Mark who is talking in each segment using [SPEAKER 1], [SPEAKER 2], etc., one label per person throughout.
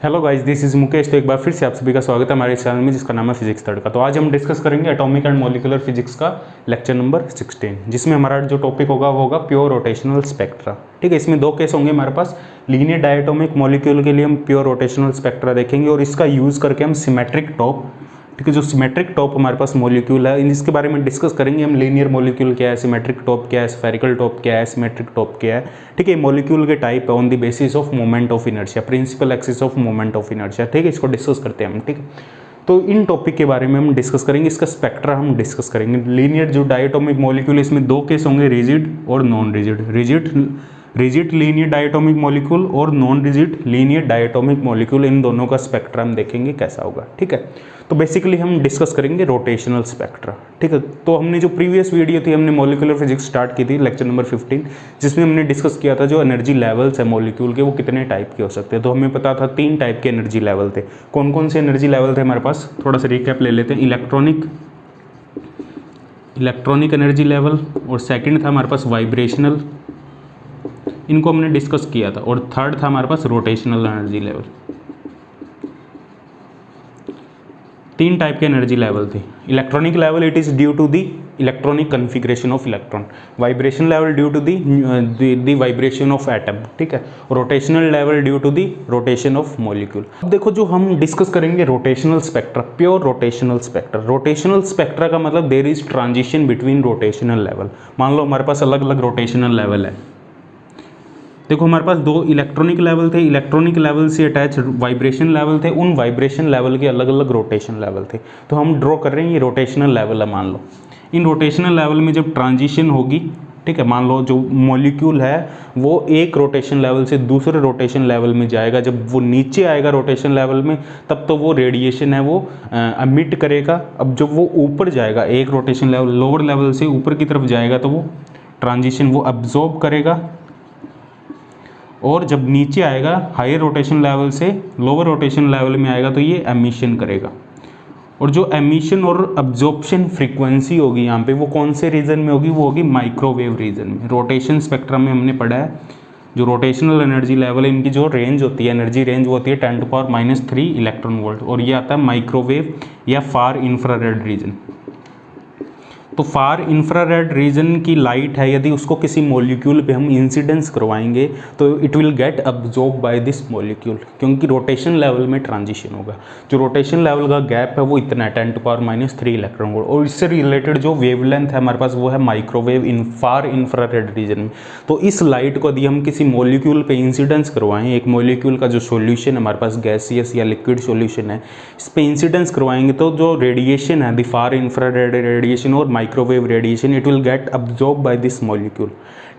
[SPEAKER 1] Hello guys, this is Mukesh. तो एक बार फिर से आप सभी का स्वागत है हमारे चैनल में जिसका नाम है फिजिक्स तड़का। तो आज हम डिस्कस करेंगे एटॉमिक एंड मॉलिक्यूलर फिजिक्स का लेक्चर नंबर 16, जिसमें हमारा जो टॉपिक होगा वो होगा प्योर रोटेशनल स्पेक्ट्रा। ठीक है, इसमें दो केस होंगे हमारे पास। लीनियर डायटोमिक मॉलिक्यूल के लिए हम प्योर रोटेशनल स्पेक्ट्रा देखेंगे और इसका यूज़ करके हम सिमेट्रिक टॉप, ठीक है, जो सिमेट्रिक टॉप हमारे पास मॉलिक्यूल है इसके बारे में डिस्कस करेंगे हम। लीनियर मॉलिक्यूल क्या है, सिमेट्रिक टॉप क्या है, स्फेरिकल टॉप क्या है, सिमेट्रिक टॉप क्या है। ठीक है, मॉलिक्यूल के टाइप है on the basis of moment of inertia, principal axis of moment of inertia. ठीक है, इसको डिस्कस करते हैं हम। ठीक है, तो इन टॉपिक के बारे में हम डिस्कस करेंगे, इसका स्पेक्ट्रा हम डिस्कस करेंगे। लीनियर जो डायटोमिक मॉलिक्यूल है इसमें दो केस होंगे, रिजिड और non rigid. Rigid linear diatomic molecule और non rigid linear diatomic molecule, इन दोनों का स्पेक्ट्रा हम देखेंगे कैसा होगा। ठीक है, तो बेसिकली हम डिस्कस करेंगे रोटेशनल स्पेक्ट्रा। ठीक है, तो हमने जो प्रीवियस वीडियो थी हमने मॉलिक्यूलर फिजिक्स स्टार्ट की थी, लेक्चर नंबर 15, जिसमें हमने डिस्कस किया था जो एनर्जी लेवल्स है मॉलिक्यूल के वो कितने टाइप के हो सकते हैं। तो हमें पता था 3 टाइप के एनर्जी लेवल थे। कौन कौन से एनर्जी लेवल थे हमारे पास, थोड़ा सा रिकैप ले लेते हैं। इलेक्ट्रॉनिक एनर्जी लेवल, और सेकेंड था हमारे पास वाइब्रेशनल, इनको हमने डिस्कस किया था, और थर्ड था हमारे पास रोटेशनल एनर्जी लेवल। 3 टाइप के एनर्जी लेवल थे। Electronic level it is due to the electronic configuration of electron, vibration level due to the vibration of atom. ठीक है, rotational level due to the rotation of molecule. अब देखो जो हम discuss करेंगे rotational spectra, pure rotational spectra. Rotational spectra का मतलब there is transition between rotational level. मान लो हमारे पास अलग अलग रोटेशनल लेवल है। देखो हमारे पास 2 इलेक्ट्रॉनिक लेवल थे, इलेक्ट्रॉनिक लेवल से अटैच वाइब्रेशन लेवल थे, उन वाइब्रेशन लेवल के अलग अलग रोटेशन लेवल थे। तो हम ड्रॉ कर रहे हैं, ये रोटेशनल लेवल है मान लो। इन रोटेशनल लेवल में जब ट्रांजिशन होगी, ठीक है, मान लो जो मॉलिक्यूल है वो एक रोटेशन लेवल से दूसरे रोटेशन लेवल में जाएगा। जब वो नीचे आएगा रोटेशन लेवल में तब तो वो रेडिएशन है वो एमिट करेगा। अब जब वो ऊपर जाएगा, एक रोटेशन लेवल लोअर लेवल से ऊपर की तरफ जाएगा तो वो ट्रांजिशन वो अब्जॉर्ब करेगा, और जब नीचे आएगा हायर रोटेशन लेवल से लोअर रोटेशन लेवल में आएगा तो ये एमिशन करेगा। और जो एमिशन और अब्जॉर्प्शन फ्रीक्वेंसी होगी यहाँ पे वो कौन से रीजन में होगी, वो होगी माइक्रोवेव रीजन में। रोटेशन स्पेक्ट्रम में हमने पढ़ा है जो रोटेशनल एनर्जी लेवल है इनकी जो रेंज होती है, एनर्जी रेंज वो होती है 10⁻³ इलेक्ट्रॉन वोल्ट, और ये आता है माइक्रोवेव या फार इंफ्रारेड रीजन। तो फार इंफ्रारेड रीजन की लाइट है, यदि उसको किसी मॉलिक्यूल पे हम इंसिडेंस करवाएंगे तो it will get absorb by this molecule, क्योंकि रोटेशन लेवल में ट्रांजिशन होगा। जो रोटेशन लेवल का गैप है वो इतना है 10⁻³ इलेक्ट्रॉन वोल्ट, और इससे रिलेटेड जो वेवलेंथ है हमारे पास वो है माइक्रोवेव इन फार इंफ्रारेड रीजन में। तो इस लाइट को यदि हम किसी मॉलिक्यूल पे इंसिडेंस करवाएं, एक मॉलिक्यूल का जो सॉल्यूशन है हमारे पास गैसियस या लिक्विड सॉल्यूशन है, इस पे इंसिडेंस करवाएंगे तो जो रेडिएशन है द फार इंफ्रारेड रेडिएशन और microwave radiation it will get absorb by this molecule.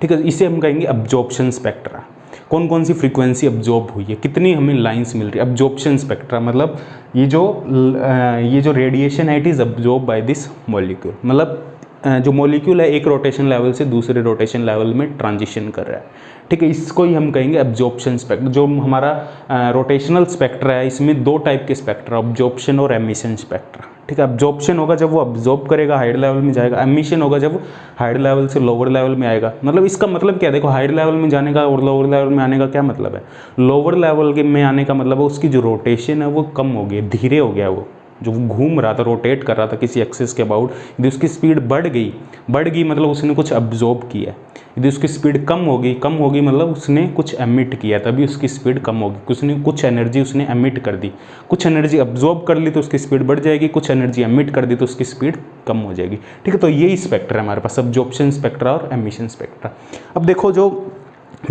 [SPEAKER 1] ठीक है, इसे हम कहेंगे अब्जॉर्प्शन स्पेक्ट्रा। कौन कौन सी फ्रीक्वेंसी अब्जॉर्ब हुई है, कितनी हमें लाइंस मिल रही है, अब्जॉर्प्शन स्पेक्ट्रा मतलब ये जो रेडिएशन है it is absorb by this molecule. मतलब जो मॉलिक्यूल है एक रोटेशन लेवल से दूसरे रोटेशन लेवल में ट्रांजिशन कर रहा है। ठीक है, इसको ही हम कहेंगे अब्जॉर्प्शन स्पेक्ट्रा। जो हमारा रोटेशनल स्पेक्ट्रा है इसमें 2 टाइप के स्पेक्ट्रा, अब्जॉर्प्शन और एमिशन स्पेक्ट्रा। ठीक है, अब्जॉर्प्शन होगा जब वो अब्जॉर्ब करेगा हायर लेवल में जाएगा, एमिशन होगा जब हायर लेवल से लोअर लेवल में आएगा। मतलब इसका मतलब क्या है, देखो हायर लेवल में जाने का और लोअर लेवल में आने का क्या मतलब है। लोअर लेवल के में आने का मतलब है उसकी जो रोटेशन है वो कम हो गई, धीरे हो गया, वो जो घूम रहा था रोटेट कर रहा था किसी एक्सिस के अबाउट, यदि उसकी स्पीड बढ़ गई मतलब उसने कुछ अब्जॉर्ब किया। यदि उसकी स्पीड कम होगी मतलब उसने कुछ एमिट किया, तभी उसकी स्पीड कम होगी। कुछ एनर्जी उसने एमिट कर दी, कुछ एनर्जी अब्जॉर्ब कर ली तो उसकी स्पीड बढ़ जाएगी, कुछ एनर्जी एमिट कर दी तो उसकी स्पीड कम हो जाएगी। ठीक है, तो यही स्पेक्ट्रा है हमारे पास, अब्जॉर्प्शन स्पेक्ट्रा और एमिशन स्पेक्ट्रा। अब देखो जो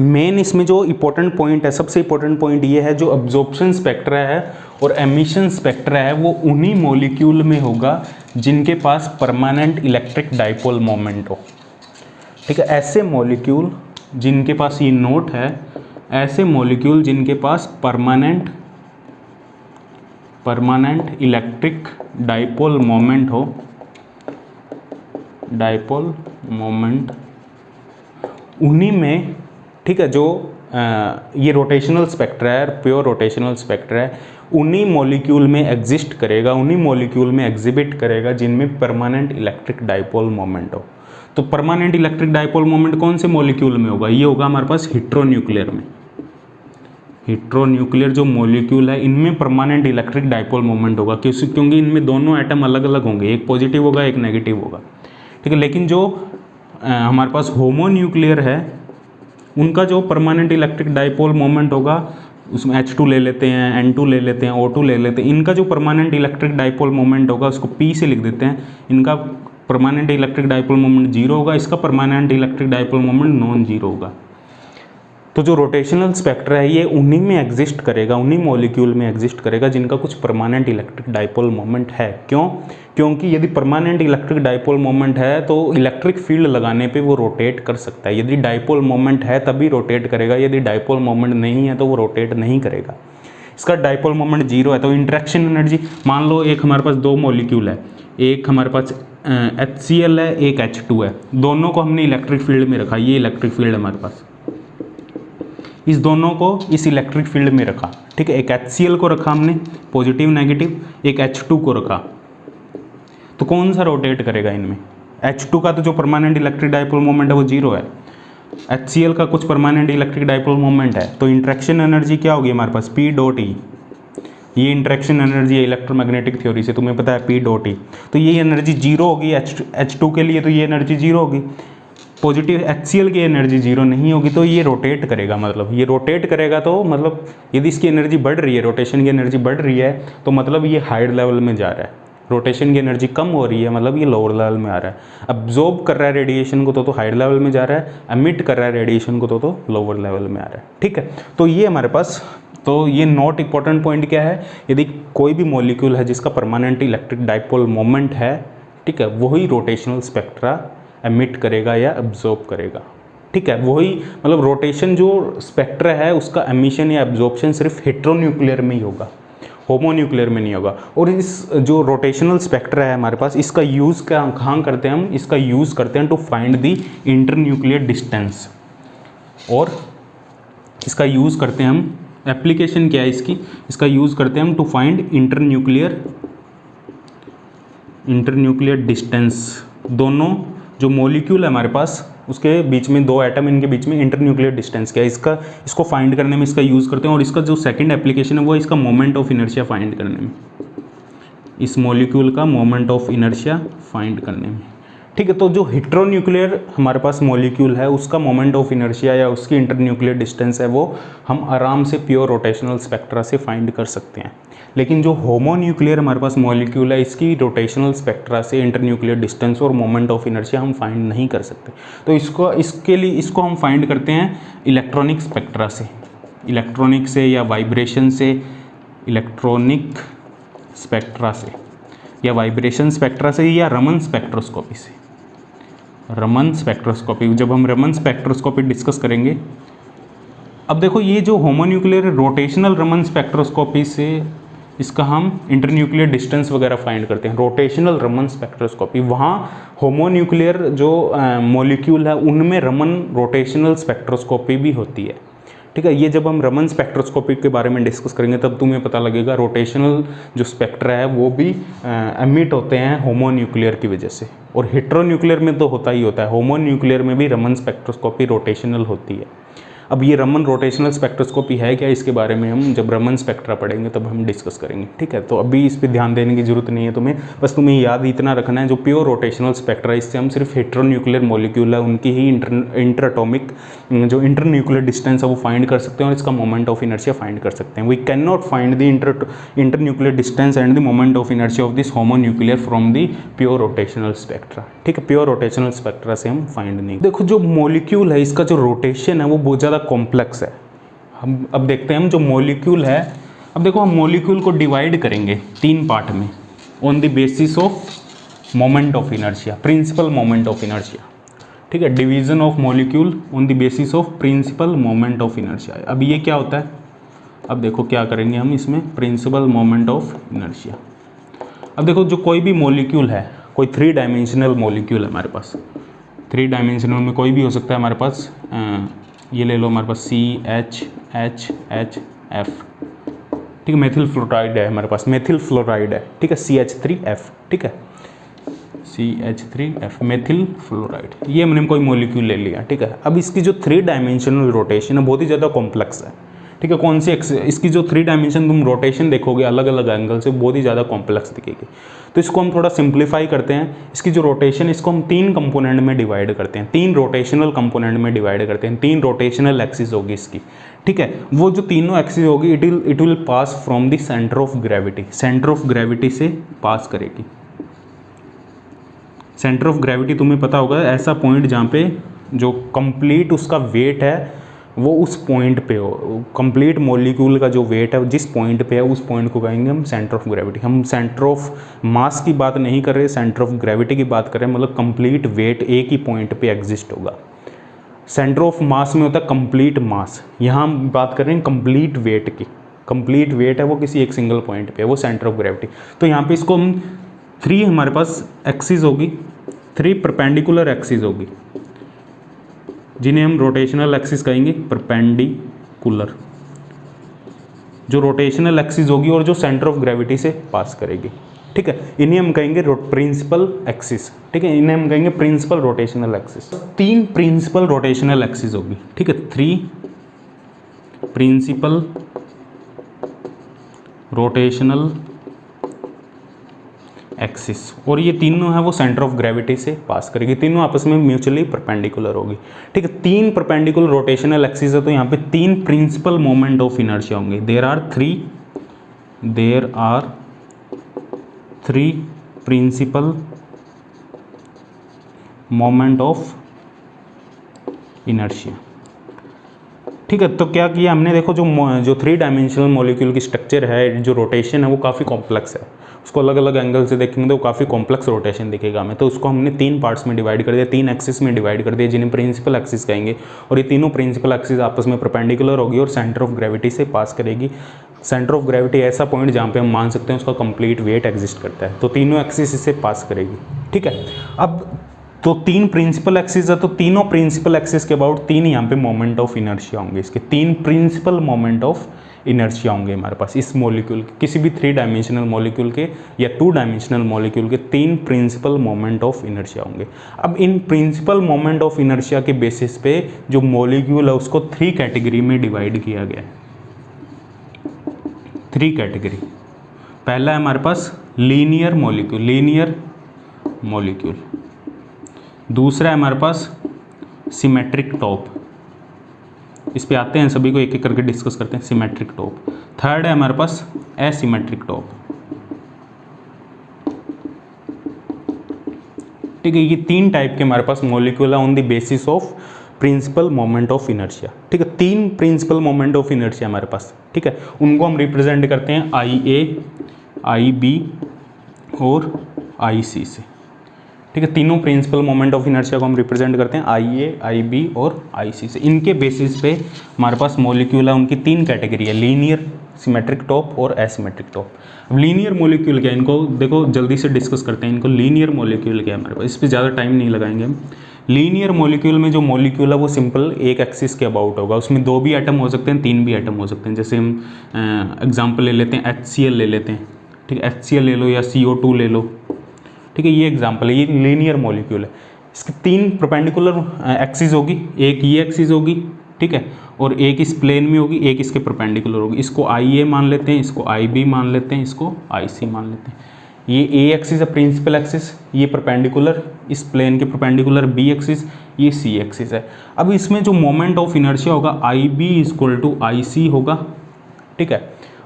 [SPEAKER 1] मेन इसमें जो इंपॉर्टेंट पॉइंट है, सबसे इंपॉर्टेंट पॉइंट ये है, जो अब्जॉर्प्शन स्पेक्ट्रा है और एमिशन स्पेक्ट्रा है वो उन्हीं मॉलिक्यूल में होगा जिनके पास परमानेंट इलेक्ट्रिक डाइपोल मोमेंट हो। ठीक है, ऐसे मॉलिक्यूल जिनके पास ये नोट है, ऐसे मॉलिक्यूल जिनके पास परमानेंट इलेक्ट्रिक डाइपोल मोमेंट हो, डाइपोल मोमेंट, उन्हीं में, ठीक है, जो ये रोटेशनल स्पेक्ट्रा है, प्योर रोटेशनल स्पेक्ट्रा है, उन्हीं मॉलिक्यूल में एग्जिस्ट करेगा, उन्हीं मॉलिक्यूल में एग्जिबिट करेगा जिनमें परमानेंट इलेक्ट्रिक डाइपोल मोमेंट हो। तो परमानेंट इलेक्ट्रिक डाइपोल मोमेंट कौन से मॉलिक्यूल में होगा, ये होगा हमारे पास हेटेरोन्यूक्लियर में। हेट्रोन्यूक्लियर जो मॉलिक्यूल है इनमें परमानेंट इलेक्ट्रिक डाइपोल मोमेंट होगा, क्योंकि इनमें दोनों एटम अलग अलग होंगे, एक पॉजिटिव होगा एक नेगेटिव होगा, ठीक है। लेकिन जो हमारे पास होमोन्यूक्लियर है उनका जो परमानेंट इलेक्ट्रिक डाइपोल मोमेंट होगा, उसमें H2 ले लेते हैं, N2 ले लेते हैं, O2 ले लेते हैं, इनका जो परमानेंट इलेक्ट्रिक डाइपोल मोमेंट होगा उसको P से लिख देते हैं। इनका permanent electric dipole moment zero होगा, इसका permanent electric dipole moment non zero होगा। तो जो रोटेशनल स्पेक्ट्रा है ये उन्हीं में एग्जिस्ट करेगा, उन्हीं मॉलिक्यूल में एग्जिस्ट करेगा जिनका कुछ परमानेंट इलेक्ट्रिक डाइपोल मोमेंट है। क्यों? क्योंकि यदि परमानेंट इलेक्ट्रिक डाइपोल मोमेंट है तो इलेक्ट्रिक फील्ड लगाने पे वो रोटेट कर सकता है। यदि डाइपोल मोमेंट है तभी रोटेट करेगा, यदि डाइपोल मोमेंट नहीं है तो वो रोटेट नहीं करेगा। इसका डाइपोल मोमेंट जीरो है तो इंटरेक्शन एनर्जी, मान लो एक हमारे पास दो मॉलिक्यूल है, एक हमारे पास HCl है, एक H2 है, दोनों को हमने इलेक्ट्रिक फील्ड में रखा, ये इलेक्ट्रिक फील्ड हमारे पास, इस दोनों को इस इलेक्ट्रिक फील्ड में रखा, ठीक है। एक HCl को रखा हमने पॉजिटिव नेगेटिव, एक H2 को रखा, तो कौन सा रोटेट करेगा इनमें? H2 का तो जो परमानेंट इलेक्ट्रिक डाइपोल मोमेंट है वो जीरो है, HCl का कुछ परमानेंट इलेक्ट्रिक डाइपोल मोमेंट है, तो इंटरेक्शन एनर्जी क्या होगी हमारे पास? P dot E. ये इंटरेक्शन एनर्जी है इलेक्ट्रोमैग्नेटिक थ्योरी से, तुम्हें पता है P डॉट ई। तो ये एनर्जी जीरो होगी H2 के लिए, तो ये एनर्जी जीरो होगी। पॉजिटिव HCl की एनर्जी जीरो नहीं होगी, तो ये रोटेट करेगा, मतलब ये रोटेट करेगा तो मतलब यदि इसकी एनर्जी बढ़ रही है, रोटेशन की एनर्जी बढ़ रही है, तो मतलब ये हायर लेवल में जा रहा है। रोटेशन की एनर्जी कम हो रही है मतलब ये लोअर लेवल में आ रहा है। अब्जॉर्ब कर रहा है रेडिएशन को तो हायर लेवल में जा रहा है, एमिट कर रहा है रेडिएशन को तो लोअर लेवल में आ रहा है, ठीक है। तो ये हमारे पास, तो ये नॉट इंपॉर्टेंट पॉइंट क्या है, यदि कोई भी मॉलिक्यूल है जिसका परमानेंट इलेक्ट्रिक डाइपोल मोमेंट है, ठीक है, वही रोटेशनल स्पेक्ट्रा एमिट करेगा या एब्जॉर्ब करेगा, ठीक है। वही मतलब रोटेशन जो स्पेक्ट्रा है उसका एमिशन या एब्जॉर्प्शन सिर्फ हेट्रोन्यूक्लियर में ही होगा, होमोन्यूक्लियर में नहीं होगा। और इस जो रोटेशनल स्पेक्ट्रा है हमारे पास, इसका यूज़ कहाँ करते हैं हम? इसका यूज़ करते हैं to find the internuclear distance, और इसका यूज़ करते हैं हम, एप्लीकेशन क्या है इसकी, इसका यूज़ करते हैं हम टू फाइंड इंटरन्यूक्लियर डिस्टेंस। दोनों जो मॉलिक्यूल है हमारे पास उसके बीच में, दो एटम इनके बीच में इंटरन्यूक्लियर डिस्टेंस क्या है, इसको फाइंड करने में इसका यूज़ करते हैं। और इसका जो सेकंड एप्लीकेशन है वो इसका मोमेंट ऑफ इनर्शिया फाइंड करने में, इस मॉलिक्यूल का मोमेंट ऑफ इनर्शिया फाइंड करने में, ठीक है। तो जो हेट्रोन्यूक्लियर हमारे पास मॉलिक्यूल है उसका मोमेंट ऑफ इनर्शिया या उसकी इंटरन्यूक्लियर डिस्टेंस है वो हम आराम से प्योर रोटेशनल स्पेक्ट्रा से फाइंड कर सकते हैं। लेकिन जो होमोन्यूक्लियर हमारे पास मॉलिक्यूल है इसकी रोटेशनल स्पेक्ट्रा से इंटरन्यूक्लियर डिस्टेंस और मोमेंट ऑफ इनर्शिया हम फाइंड नहीं कर सकते। तो इसको हम फाइंड करते हैं इलेक्ट्रॉनिक स्पेक्ट्रा से, इलेक्ट्रॉनिक से या वाइब्रेशन से, इलेक्ट्रॉनिक स्पेक्ट्रा से या वाइब्रेशन स्पेक्ट्रा से या रमन स्पेक्ट्रोस्कोपी से। रमन स्पेक्ट्रोस्कोपी, जब हम रमन स्पेक्ट्रोस्कोपी डिस्कस करेंगे, अब देखो ये जो होमोन्यूक्लियर रोटेशनल रमन स्पेक्ट्रोस्कोपी से इसका हम इंटरन्यूक्लियर डिस्टेंस वगैरह फाइंड करते हैं। रोटेशनल रमन स्पेक्ट्रोस्कोपी, वहाँ होमोन्यूक्लियर जो मॉलिक्यूल है उनमें रमन रोटेशनल स्पेक्ट्रोस्कोपी भी होती है, ठीक है। ये जब हम रमन स्पेक्ट्रोस्कोपी के बारे में डिस्कस करेंगे तब तुम्हें पता लगेगा रोटेशनल जो स्पेक्ट्रा है वो भी एमिट होते हैं होमोन्यूक्लियर की वजह से, और हेट्रोन्यूक्लियर में तो होता ही होता है, होमोन्यूक्लियर में भी रमन स्पेक्ट्रोस्कोपी रोटेशनल होती है। अब ये रमन रोटेशनल स्पेक्ट्रोस्कोपी है क्या, इसके बारे में हम जब रमन स्पेक्ट्रा पढ़ेंगे तब हम डिस्कस करेंगे, ठीक है। तो अभी इस पर ध्यान देने की जरूरत नहीं है तुम्हें, बस तुम्हें याद इतना रखना है जो प्योर रोटेशनल स्पेक्ट्रा, इससे हम सिर्फ हेट्रोन्यूक्लियर मॉलिक्यूल है उनकी ही इंटर एटॉमिक जो इंटरन्यूक्लियर डिस्टेंस है वो फाइंड कर सकते हैं और इसका मोमेंट ऑफ इनर्शिया फाइंड कर सकते हैं। We can not find the internuclear distance and the moment of inertia of this homonuclear from the pure rotational spectra, ठीक है। प्योर रोटेशनल स्पेक्ट्रा से हम फाइंड नहीं। देखो जो मॉलिक्यूल है इसका जो रोटेशन है वो बहुत ज़्यादा कॉम्प्लेक्स है। हम अब देखते हैं हम जो मॉलिक्यूल है, अब देखो हम मॉलिक्यूल को डिवाइड करेंगे तीन पार्ट में on the basis of moment of inertia, principal moment of inertia, ठीक है। Division of molecule on the basis of principal moment of inertia. अब ये क्या होता है, अब देखो क्या करेंगे हम इसमें, प्रिंसिपल मोमेंट ऑफ इनर्शिया। अब देखो जो कोई भी मॉलिक्यूल है, कोई 3 डायमेंशनल मॉलिक्यूल है हमारे पास, 3 डायमेंशनल में कोई भी हो सकता है हमारे पास, ये ले लो हमारे पास CHHF, ठीक है। मेथिल फ्लोराइड है हमारे पास, मेथिल फ्लोराइड है, ठीक है, CH3F, ठीक है, CH3F मेथिल फ्लोराइड, ये हमने कोई मॉलिक्यूल ले लिया, ठीक है। अब इसकी जो 3 डायमेंशनल रोटेशन है बहुत ही ज़्यादा कॉम्प्लेक्स है, ठीक है। कौन सी इसकी जो 3 डायमेंशन तुम रोटेशन देखोगे अलग अलग एंगल से, बहुत ही ज़्यादा कॉम्प्लेक्स दिखेगी। तो इसको हम थोड़ा सिंप्लीफाई करते हैं। इसकी जो रोटेशन, इसको हम 3 कंपोनेंट में डिवाइड करते हैं, 3 रोटेशनल कंपोनेंट में डिवाइड करते हैं। 3 रोटेशनल एक्सिस होगी इसकी, ठीक है। वो जो तीनों एक्सिस होगी it will pass from the centre of gravity, centre of gravity से पास करेगी। सेंटर ऑफ ग्रेविटी तुम्हें पता होगा, ऐसा पॉइंट जहाँ पे जो कंप्लीट उसका वेट है वो उस पॉइंट पे हो, कंप्लीट मॉलिक्यूल का जो वेट है जिस पॉइंट पे है उस पॉइंट को कहेंगे हम सेंटर ऑफ ग्रेविटी। हम सेंटर ऑफ मास की बात नहीं कर रहे, सेंटर ऑफ ग्रेविटी की बात कर रहे हैं, मतलब कंप्लीट वेट एक ही पॉइंट पे एग्जिस्ट होगा। सेंटर ऑफ मास में होता है कंप्लीट मास, यहाँ हम बात कर रहे हैं कंप्लीट वेट की। कंप्लीट वेट है वो किसी एक सिंगल पॉइंट पे, वो सेंटर ऑफ ग्रेविटी। तो यहाँ पे इसको हम 3 हमारे पास एक्सिस होगी, 3 परपेंडिकुलर एक्सिस होगी जिन्हें हम रोटेशनल एक्सिस कहेंगे, परपेंडिकुलर, जो रोटेशनल एक्सिस होगी और जो सेंटर ऑफ ग्रेविटी से पास करेगी, ठीक है। इन्हें हम कहेंगे प्रिंसिपल एक्सिस, ठीक है। इन्हें हम कहेंगे principal rotational axis. 3 principal rotational axis होगी, ठीक है। 3 प्रिंसिपल रोटेशनल एक्सिस, और ये तीनों है वो सेंटर ऑफ ग्रेविटी से पास करेगी, तीनों आपस में म्यूचुअली परपेंडिकुलर होगी, ठीक है। 3 परपेंडिकुलर रोटेशनल एक्सिस है, तो यहाँ पे 3 प्रिंसिपल मोमेंट ऑफ इनर्शिया होंगे। There are 3 principal moment of inertia, ठीक है। तो क्या किया हमने, देखो जो 3 डायमेंशनल मॉलिक्यूल की स्ट्रक्चर है, जो रोटेशन है वो काफ़ी कॉम्प्लेक्स है, उसको अलग अलग एंगल से देखेंगे तो काफ़ी कॉम्प्लेक्स रोटेशन दिखेगा हमें। तो उसको हमने 3 पार्ट्स में डिवाइड कर दिया, 3 एक्सिस में डिवाइड कर दिया जिन्हें प्रिंसिपल एक्सिस कहेंगे। और ये तीनों प्रिंसिपल एक्सिस आपस में परपेंडिकुलर होगी और सेंटर ऑफ ग्रेविटी से पास करेगी। सेंटर ऑफ ग्रेविटी ऐसा पॉइंट जहाँ पे हम मान सकते हैं उसका कंप्लीट वेट एग्जिस्ट करता है, तो तीनों एक्सिस इससे पास करेगी, ठीक है। अब तो 3 प्रिंसिपल एक्सिस है, तो तीनों प्रिंसिपल एक्सिस के अबाउट 3 यहाँ पे मोमेंट ऑफ इनर्शिया होंगे। इसके 3 प्रिंसिपल मोमेंट ऑफ इनर्शिया होंगे हमारे पास इस मॉलिक्यूल के, किसी भी 3 डायमेंशनल मॉलिक्यूल के या 2 डायमेंशनल मॉलिक्यूल के 3 प्रिंसिपल मोमेंट ऑफ इनर्शिया होंगे। अब in principle moment of inertia के बेसिस पे जो मॉलिक्यूल है उसको 3 कैटेगरी में डिवाइड किया गया है। 3 कैटेगरी। पहला है हमारे पास लीनियर मॉलिक्यूल, दूसरा है हमारे पास सिमेट्रिक टॉप, इस पे आते हैं, सभी को एक एक करके डिस्कस करते हैं। Symmetric top. थर्ड है हमारे पास एसिमेट्रिक टॉप, ठीक है। ये 3 टाइप के हमारे पास मॉलिक्यूल है on the basis of principal moment of inertia, ठीक है। 3 प्रिंसिपल मोमेंट ऑफ इनर्शिया हमारे पास, ठीक है। उनको हम रिप्रेजेंट करते हैं IA, IB और IC से, ठीक है। तीनों प्रिंसिपल मोमेंट ऑफ इनर्शिया को हम रिप्रेजेंट करते हैं IA, IB और IC से। इनके बेसिस पे हमारे पास मॉलिक्यूल है, उनकी 3 कैटेगरी है, लीनियर, सिमेट्रिक टॉप और एसिमेट्रिक टॉप। अब लीनियर मॉलिक्यूल क्या है, इनको देखो जल्दी से डिस्कस करते हैं। इनको लीनियर मॉलिक्यूल क्या है हमारे पास, इस पर ज़्यादा टाइम नहीं लगाएंगे हम। लीनियर मॉलिक्यूल में जो मॉलिक्यूल है वो सिंपल एक एक्सिस के अबाउट होगा, उसमें 2 भी एटम हो सकते हैं, 3 भी एटम हो सकते हैं। जैसे हम एग्जाम्पल ले लेते हैं, HCl ले लेते हैं, ठीक है। HCl ले लो या CO2 ले लो, ठीक है। ये एग्जाम्पल है, ये लीनियर मॉलिक्यूल है। इसकी 3 परपेंडिकुलर एक्सिस होगी, एक ये एक्सिस होगी, ठीक है, और एक इस प्लेन में होगी, एक इसके परपेंडिकुलर होगी। इसको IA मान लेते हैं, इसको IB मान लेते हैं, इसको IC मान लेते हैं। ये A एक्सिस है प्रिंसिपल एक्सिस, ये परपेंडिकुलर इस प्लेन के परपेंडिकुलर B एक्सिस, ये C एक्सिस है। अब इसमें जो मोमेंट ऑफ इनर्शिया होगा IB = IC होगा, ठीक है।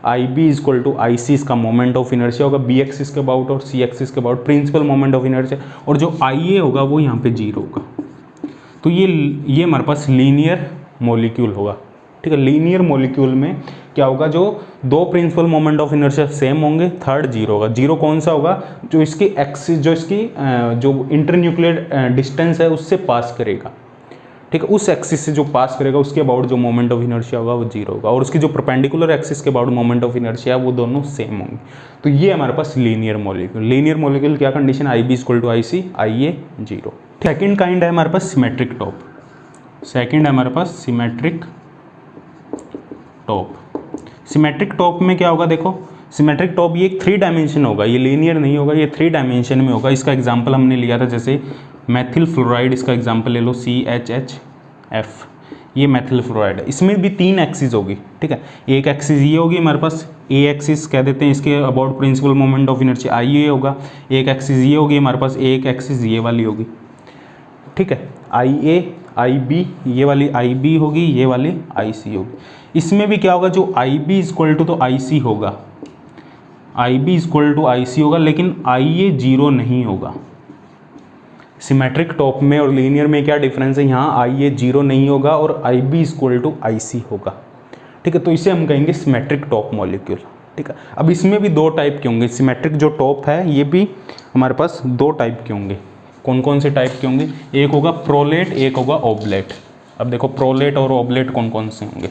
[SPEAKER 1] IB = IC इसका मोमेंट ऑफ इनर्शिया होगा, B एक्सिस के अबाउट और C एक्सिस के about principal moment of inertia, और जो IA होगा वो यहाँ पे 0 होगा। तो ये हमारे पास लीनियर मॉलिक्यूल होगा, ठीक है। लीनियर मॉलिक्यूल में क्या होगा, जो 2 principal moment of inertia same होंगे, थर्ड 0 होगा। 0 कौन सा होगा, जो इसकी एक्सिस, जो इसकी जो इंटरन्यूक्लियर डिस्टेंस है उससे पास करेगा, ठीक है। उस एक्सिस से जो पास करेगा उसके अबाउट जो मोमेंट ऑफ इनर्शिया होगा वो 0 होगा, और उसकी जो परपेंडिकुलर एक्सिस के अबाउट मोमेंट ऑफ इनर्शिया वो दोनों सेम होंगे। तो ये हमारे पास लीनियर मॉलिक्यूल। लीनियर मॉलिक्यूल क्या condition, IB = IC, IA 0। Second kind है हमारे पास सिमेट्रिक टॉप। सेकेंड है हमारे पास सिमेट्रिक टॉप। सिमेट्रिक टॉप में क्या होगा, देखो सिमेट्रिक टॉप ये एक 3 डायमेंशन होगा, ये लीनियर नहीं होगा, ये 3 डायमेंशन में होगा। इसका एग्जांपल हमने लिया था, जैसे मेथिल फ्लोराइड, इसका एग्जांपल ले लो CHHF। ये मेथिल फ्लोराइड है। इसमें भी 3 एक्सिस होगी, ठीक है। एक एक्सिस ये होगी हमारे पास, ए एक्सिस कह देते हैं इसके about principal moment of inertia, I A होगा। एक एक्सिस ये होगी हमारे पास, एक एक्सिस ये वाली होगी, ठीक है, आई ए, आई बी, ये वाली आई बी होगी, ये वाली आई सी होगी। इसमें भी क्या होगा, जो आई बी इक्वल टू तो आई सी होगा, आई B equal to I C होगा, लेकिन आई ए जीरो नहीं होगा। सिमेट्रिक टॉप में और लीनियर में क्या डिफरेंस है, यहाँ आई ए जीरो नहीं होगा और आई B equal to I C होगा, ठीक है। तो इसे हम कहेंगे सिमेट्रिक टॉप मॉलिक्यूल, ठीक है। अब इसमें भी 2 टाइप के होंगे, सिमेट्रिक जो टॉप है ये भी हमारे पास 2 टाइप के होंगे। कौन कौन से टाइप के होंगे, एक होगा प्रोलेट, एक होगा ओबलेट। अब देखो प्रोलेट और ओबलेट कौन कौन से होंगे।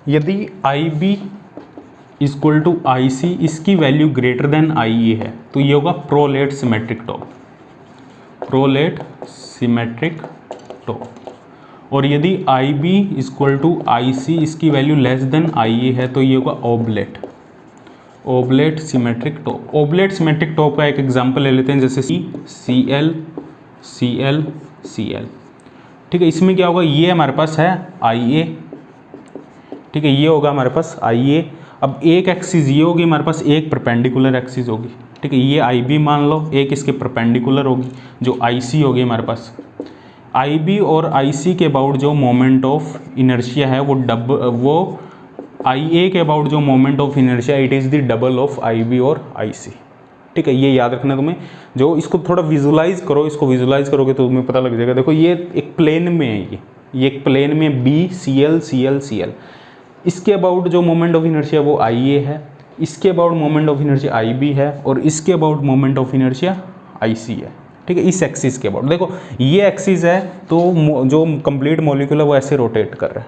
[SPEAKER 1] यदि I B equal to I C, इसकी value greater than I A है, तो ये होगा prolate symmetric top, prolate symmetric top. और यदि I B equal to I C, इसकी value less than I A है, तो ये होगा oblate, oblate symmetric top. Oblate symmetric top का एक एग्जांपल ले लेते हैं, जैसे C L C L C L, ठीक है। इसमें क्या होगा, ये हमारे पास है आई ए, ठीक है, ये होगा हमारे पास आई ए। अब एक एक्सिस ये होगी हमारे पास, एक परपेंडिकुलर एक्सिस होगी, ठीक है, ये आई बी मान लो, एक इसके परपेंडिकुलर होगी जो आई सी होगी हमारे पास। आई बी और आई सी के अबाउट जो मोमेंट ऑफ इनर्शिया है वो आई ए के अबाउट जो moment of inertia, it is the double of I B और आई सी, ठीक है। ये याद रखना तुम्हें, जो इसको थोड़ा विजुलाइज करो, इसको विजुलाइज करोगे तो तुम्हें पता लग जाएगा। देखो ये एक प्लेन में है, ये एक प्लेन में B C L C L C L, इसके अबाउट जो मोमेंट ऑफ इनर्शिया वो आई ए है, इसके about moment of inertia I B है, और इसके about moment of inertia I C है, ठीक है। इस एक्सिस के अबाउट देखो, ये एक्सिस है तो जो कंप्लीट मॉलिक्यूल है वो ऐसे रोटेट कर रहा है,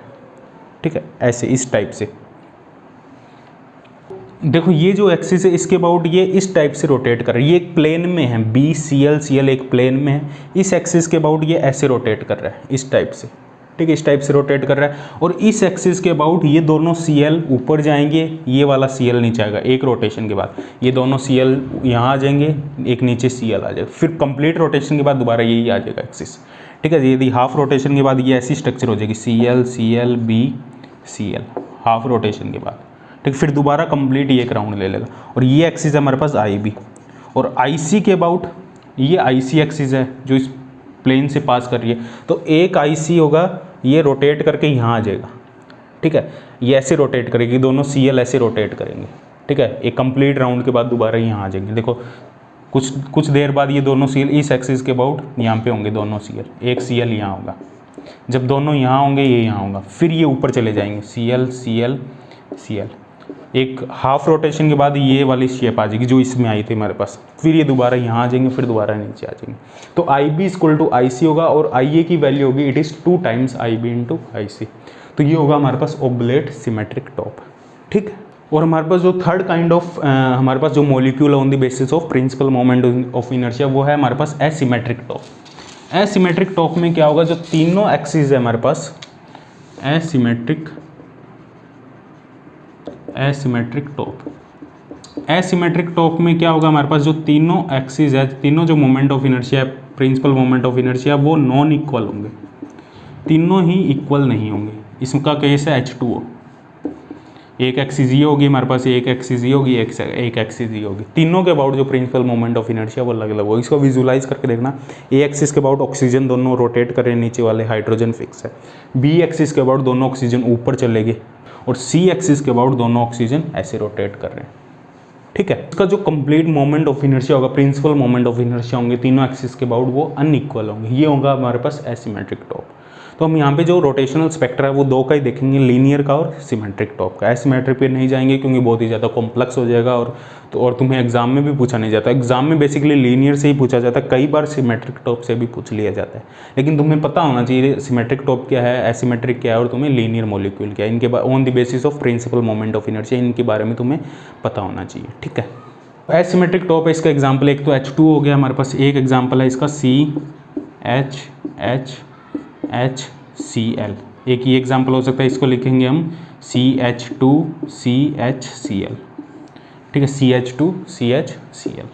[SPEAKER 1] ठीक है, ऐसे इस टाइप से। देखो ये जो एक्सिस है इसके अबाउट ये इस टाइप से रोटेट कर रहा है, ये एक प्लेन में है, बी सी एल एक प्लेन में है, इस एक्सिस के अबाउट ये ऐसे रोटेट कर रहा है, इस टाइप से, ठीक है, इस टाइप से रोटेट कर रहा है। और इस एक्सिस के अबाउट ये दोनों सी एल ऊपर जाएंगे, ये वाला सी एल नीचे आएगा, एक रोटेशन के बाद ये दोनों सी एल यहाँ आ जाएंगे, एक नीचे सी एल आ जाएगा, फिर कंप्लीट रोटेशन के बाद दोबारा यही आ जाएगा एक्सिस, ठीक है। यदि हाफ रोटेशन के बाद ये ऐसी स्ट्रक्चर हो जाएगी, C L B C L, half rotation के बाद, ठीक, फिर दोबारा कंप्लीट ये एक राउंड ले लेगा। और ये एक्सिस है हमारे पास आई बी, और आई सी के अबाउट ये आई सी एक्सिस है जो इस प्लेन से पास कर रही है, तो एक आई सी होगा, ये रोटेट करके यहाँ आ जाएगा, ठीक है, ये ऐसे रोटेट करेगी, दोनों सी एल ऐसे रोटेट करेंगे, ठीक है, एक कंप्लीट राउंड के बाद दोबारा यहाँ आ जाएंगे। देखो कुछ देर बाद ये दोनों सी एल इस एक्सिस के अबाउट यहाँ पे होंगे, दोनों सी एल, एक सी एल यहाँ होगा, जब दोनों यहाँ होंगे ये यहाँ होगा, फिर ये ऊपर चले जाएंगे, C L C L C L, एक हाफ रोटेशन के बाद ये वाली शेप आ जाएगी जो इसमें आई थी हमारे पास, फिर ये दोबारा यहाँ आ जाएंगे, फिर दोबारा नीचे आ जाएंगे। तो I B equal to I C होगा, और आई ए की वैल्यू होगी it is 2 times I B into I C, तो ये होगा हमारे पास ओबलेट सिमेट्रिक टॉप, ठीक है। और हमारे पास जो थर्ड काइंड ऑफ हमारे पास जो molecule on the basis of principal moment of inertia, वो है हमारे पास एसिमेट्रिक टॉप। एसिमेट्रिक टॉप में क्या होगा, जो तीनों एक्सिस है हमारे पास, एसिमेट्रिक टॉप, एसिमेट्रिक टॉप में क्या होगा हमारे पास, जो तीनों एक्सिस है, तीनों जो मोमेंट ऑफ इनर्शिया है, प्रिंसिपल मोमेंट ऑफ इनर्शिया, वो नॉन इक्वल होंगे, तीनों ही इक्वल नहीं होंगे। इसका केस है H2O, एक एक्सिस ये होगी हमारे पास, एक एक्सिस ये होगी, एक एक्सिस ये होगी, तीनों के अबाउट जो प्रिंसिपल मोमेंट ऑफ इनर्शिया वो अलग अलग होगी। इसको विजुलाइज करके देखना, ए एक्सिस के अबाउट ऑक्सीजन दोनों रोटेट कर रहे हैं, नीचे वाले हाइड्रोजन फिक्स है, बी एक्सिस के अबाउट दोनों ऑक्सीजन ऊपर चलेंगे, और सी एक्सिस के अबाउट दोनों ऑक्सीजन ऐसे रोटेट कर रहे हैं, ठीक है। इसका जो कंप्लीट मोमेंट ऑफ इनर्शिया होगा, प्रिंसिपल मोमेंट ऑफ इनर्शिया होंगे तीनों एक्सिस के अबाउट, वो अनइक्वल होंगे, ये होगा हमारे पास एसिमेट्रिक टॉप। तो हम यहाँ पे जो रोटेशनल स्पेक्ट्रा है वो 2 का ही देखेंगे, लीनियर का और सिमेट्रिक टॉप का। एसिमेट्रिक पे नहीं जाएंगे क्योंकि बहुत ही ज़्यादा कॉम्प्लेक्स हो जाएगा, और तुम्हें एग्जाम में भी पूछा नहीं जाता, एग्जाम में बेसिकली लीनियर से ही पूछा जाता है, कई बार सिमेट्रिक टॉप से भी पूछ लिया जाता है, लेकिन तुम्हें पता होना चाहिए सिमेट्रिक टॉप क्या है, एसिमेट्रिक क्या है, और तुम्हें लीनियर मॉलिक्यूल क्या है, इनके on the basis of principal moment of inertia, इनके बारे में तुम्हें पता होना चाहिए, ठीक है। एसिमेट्रिक टॉप है, इसका एग्जाम्पल एक तो H2 हो गया हमारे पास, एक एग्जाम्पल है इसका CHHCl, एक ही एग्जाम्पल हो सकता है, इसको लिखेंगे हम CH2CHCl, ठीक है, CH2CHCl,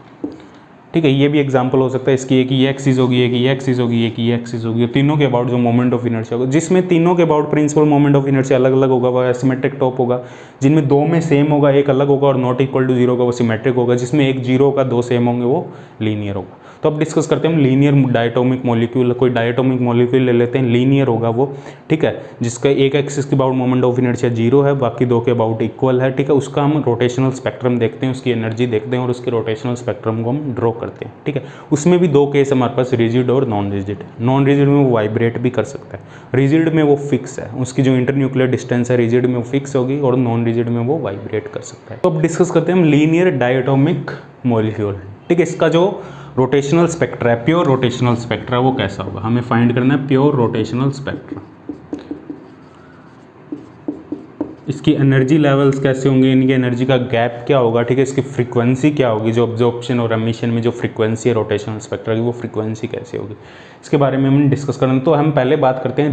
[SPEAKER 1] ठीक है। ये भी एग्जांपल हो सकता है इसकी, एक ये एक्सिस होगी, एक ये एक्सिस होगी, एक ये एक्सिस होगी, तीनों के अबाउट जो मोमेंट ऑफ इनर्शिया होगा, जिसमें तीनों के about principal moment of inertia अलग अलग होगा, वो एसिमेट्रिक टॉप होगा। जिनमें दो में सेम होगा, एक अलग होगा और नॉट इक्वल टू जीरो होगा, वो सिमेट्रिक होगा। जिसमें एक जीरो होगा, दो सेम होंगे, वो लीनियर होगा। तो अब डिस्कस करते हैं हम लीनियर डायटोमिक मॉलिक्यूल। कोई डायटोमिक मॉलिक्यूल ले लेते हैं, लीनियर होगा वो, ठीक है, जिसका एक एक्सिस के about moment of inertia zero है, बाकी दो के अबाउट इक्वल है, ठीक है। उसका हम रोटेशनल स्पेक्ट्रम देखते हैं, उसकी एनर्जी देखते हैं और उसके रोटेशनल स्पेक्ट्रम को हम ड्रॉ करते हैं, ठीक है। उसमें भी दो केस हमारे पास, रिजिड और नॉन रिजिड। नॉन रिजिड में वो वाइब्रेट भी कर सकता है, रिजिड में वो फिक्स है, उसकी जो इंटरन्यूक्लियर डिस्टेंस है रिजिड में वो फिक्स होगी और नॉन रिजिड में वो वाइब्रेट कर सकता है। तो अब डिस्कस करते हैं हम लीनियर डायटोमिक मॉलिक्यूल, ठीक है। इसका जो रोटेशनल स्पेक्ट्रा है, प्योर रोटेशनल स्पेक्ट्रा, वो कैसा होगा, हमें फाइंड करना है प्योर रोटेशनल स्पेक्ट्रा। इसकी एनर्जी लेवल्स कैसे होंगे, इनकी एनर्जी का गैप क्या होगा, ठीक है। इसकी फ्रीक्वेंसी क्या होगी, जो ऑब्जॉर्प्शन और एमिशन में जो फ्रीक्वेंसी है रोटेशनल स्पेक्ट्रा की, वो फ्रीक्वेंसी कैसे होगी, इसके बारे में हम डिस्कस करेंगे। तो हम पहले बात करते हैं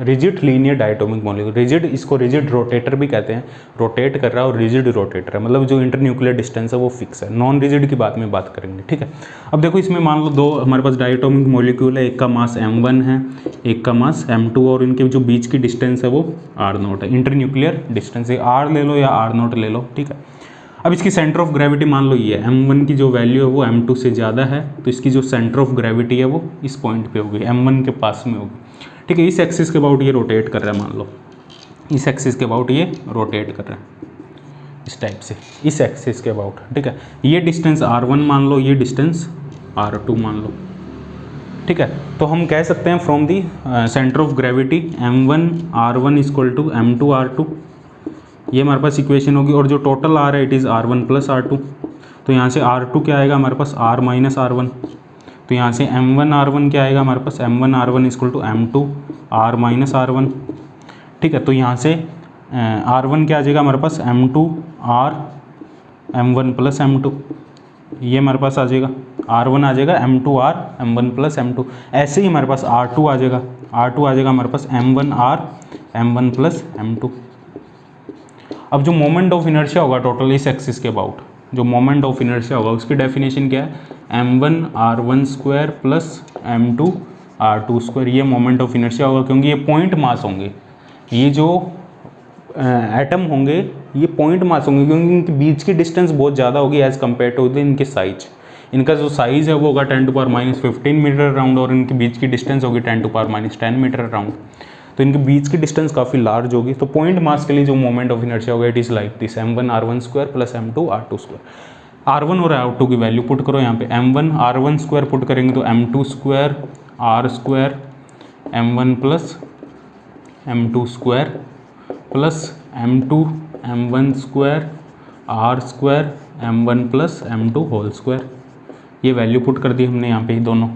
[SPEAKER 1] rigid linear diatomic molecule. Rigid, इसको रिजिड रोटेटर भी कहते हैं, रोटेट कर रहा है, और रिजिड रोटेटर है, मतलब जो इंटरन्यूक्लियर डिस्टेंस है वो फिक्स है। नॉन रिजिड की बात में बात करेंगे, ठीक है। अब देखो इसमें मान लो दो हमारे पास डायटोमिक मॉलिक्यूल है, एक का मास m1 है, एक का मास m2, और इनके जो बीच की डिस्टेंस है वो r0 है, इंटरन्यूक्लियर डिस्टेंस है, r ले लो या r0 ले लो, ठीक है। अब इसकी सेंटर ऑफ ग्रेविटी मान लो ये है, m1 की जो वैल्यू है वो m2 से ज़्यादा है, तो इसकी जो सेंटर ऑफ ग्रेविटी है वो इस पॉइंट पे होगी, m1 के पास में होगी, ठीक है। इस एक्सिस के अबाउट ये रोटेट कर रहा है, मान लो इस एक्सिस के अबाउट ये रोटेट कर रहा है इस टाइप से, इस एक्सिस के अबाउट, ठीक है। ये डिस्टेंस r1 मान लो, ये डिस्टेंस r2 मान लो, ठीक है। तो हम कह सकते हैं from the centre of gravity m1 r1 equal to m2 r2, ये हमारे पास इक्वेशन होगी। और जो टोटल आर है it is r1 plus r2, तो यहाँ से r2 क्या आएगा हमारे पास r माइनस r1, तो यहाँ से m1 r1 क्या आएगा हमारे पास m1 r1 equal to m2 r minus r1, ठीक है। तो यहाँ से r1 क्या आ जाएगा हमारे पास m2 r m1 plus m2, ये हमारे पास आ जाएगा r1 आ जाएगा m2 r m1 plus m2। ऐसे ही हमारे पास r2 आ जाएगा, r2 आ जाएगा हमारे पास m1 r m1 plus m2। अब जो मोमेंट ऑफ इनर्शिया होगा टोटल इस एक्सिस के अबाउट, जो मोमेंट ऑफ इनर्शिया होगा उसकी डेफिनेशन क्या है, m1 r1 square plus m2 r2 square, ये मोमेंट ऑफ इनर्शिया होगा, क्योंकि ये पॉइंट मास होंगे, ये जो एटम होंगे ये पॉइंट मास होंगे, क्योंकि इनके बीच की डिस्टेंस बहुत ज़्यादा होगी एज़ कम्पेयर टू इनके साइज। इनका जो साइज़ है वो होगा 10⁻⁻15 मीटर राउंड, और इनके बीच की डिस्टेंस होगी 10⁻⁻10 मीटर राउंड, तो इनके बीच की डिस्टेंस काफ़ी लार्ज होगी। तो पॉइंट मास के लिए जो मोमेंट ऑफ इनर्शिया होगा it is like this, m1 r1 square plus m2 r2 square. r1 और r2 की वैल्यू पुट करो यहाँ पे, m1 r1 स्क्वायर पुट करेंगे तो m2 square r square m1 plus m2 square plus m2 m1 square r square m1 plus m2 whole square, ये value put कर दी हमने यहाँ पे ही दोनों।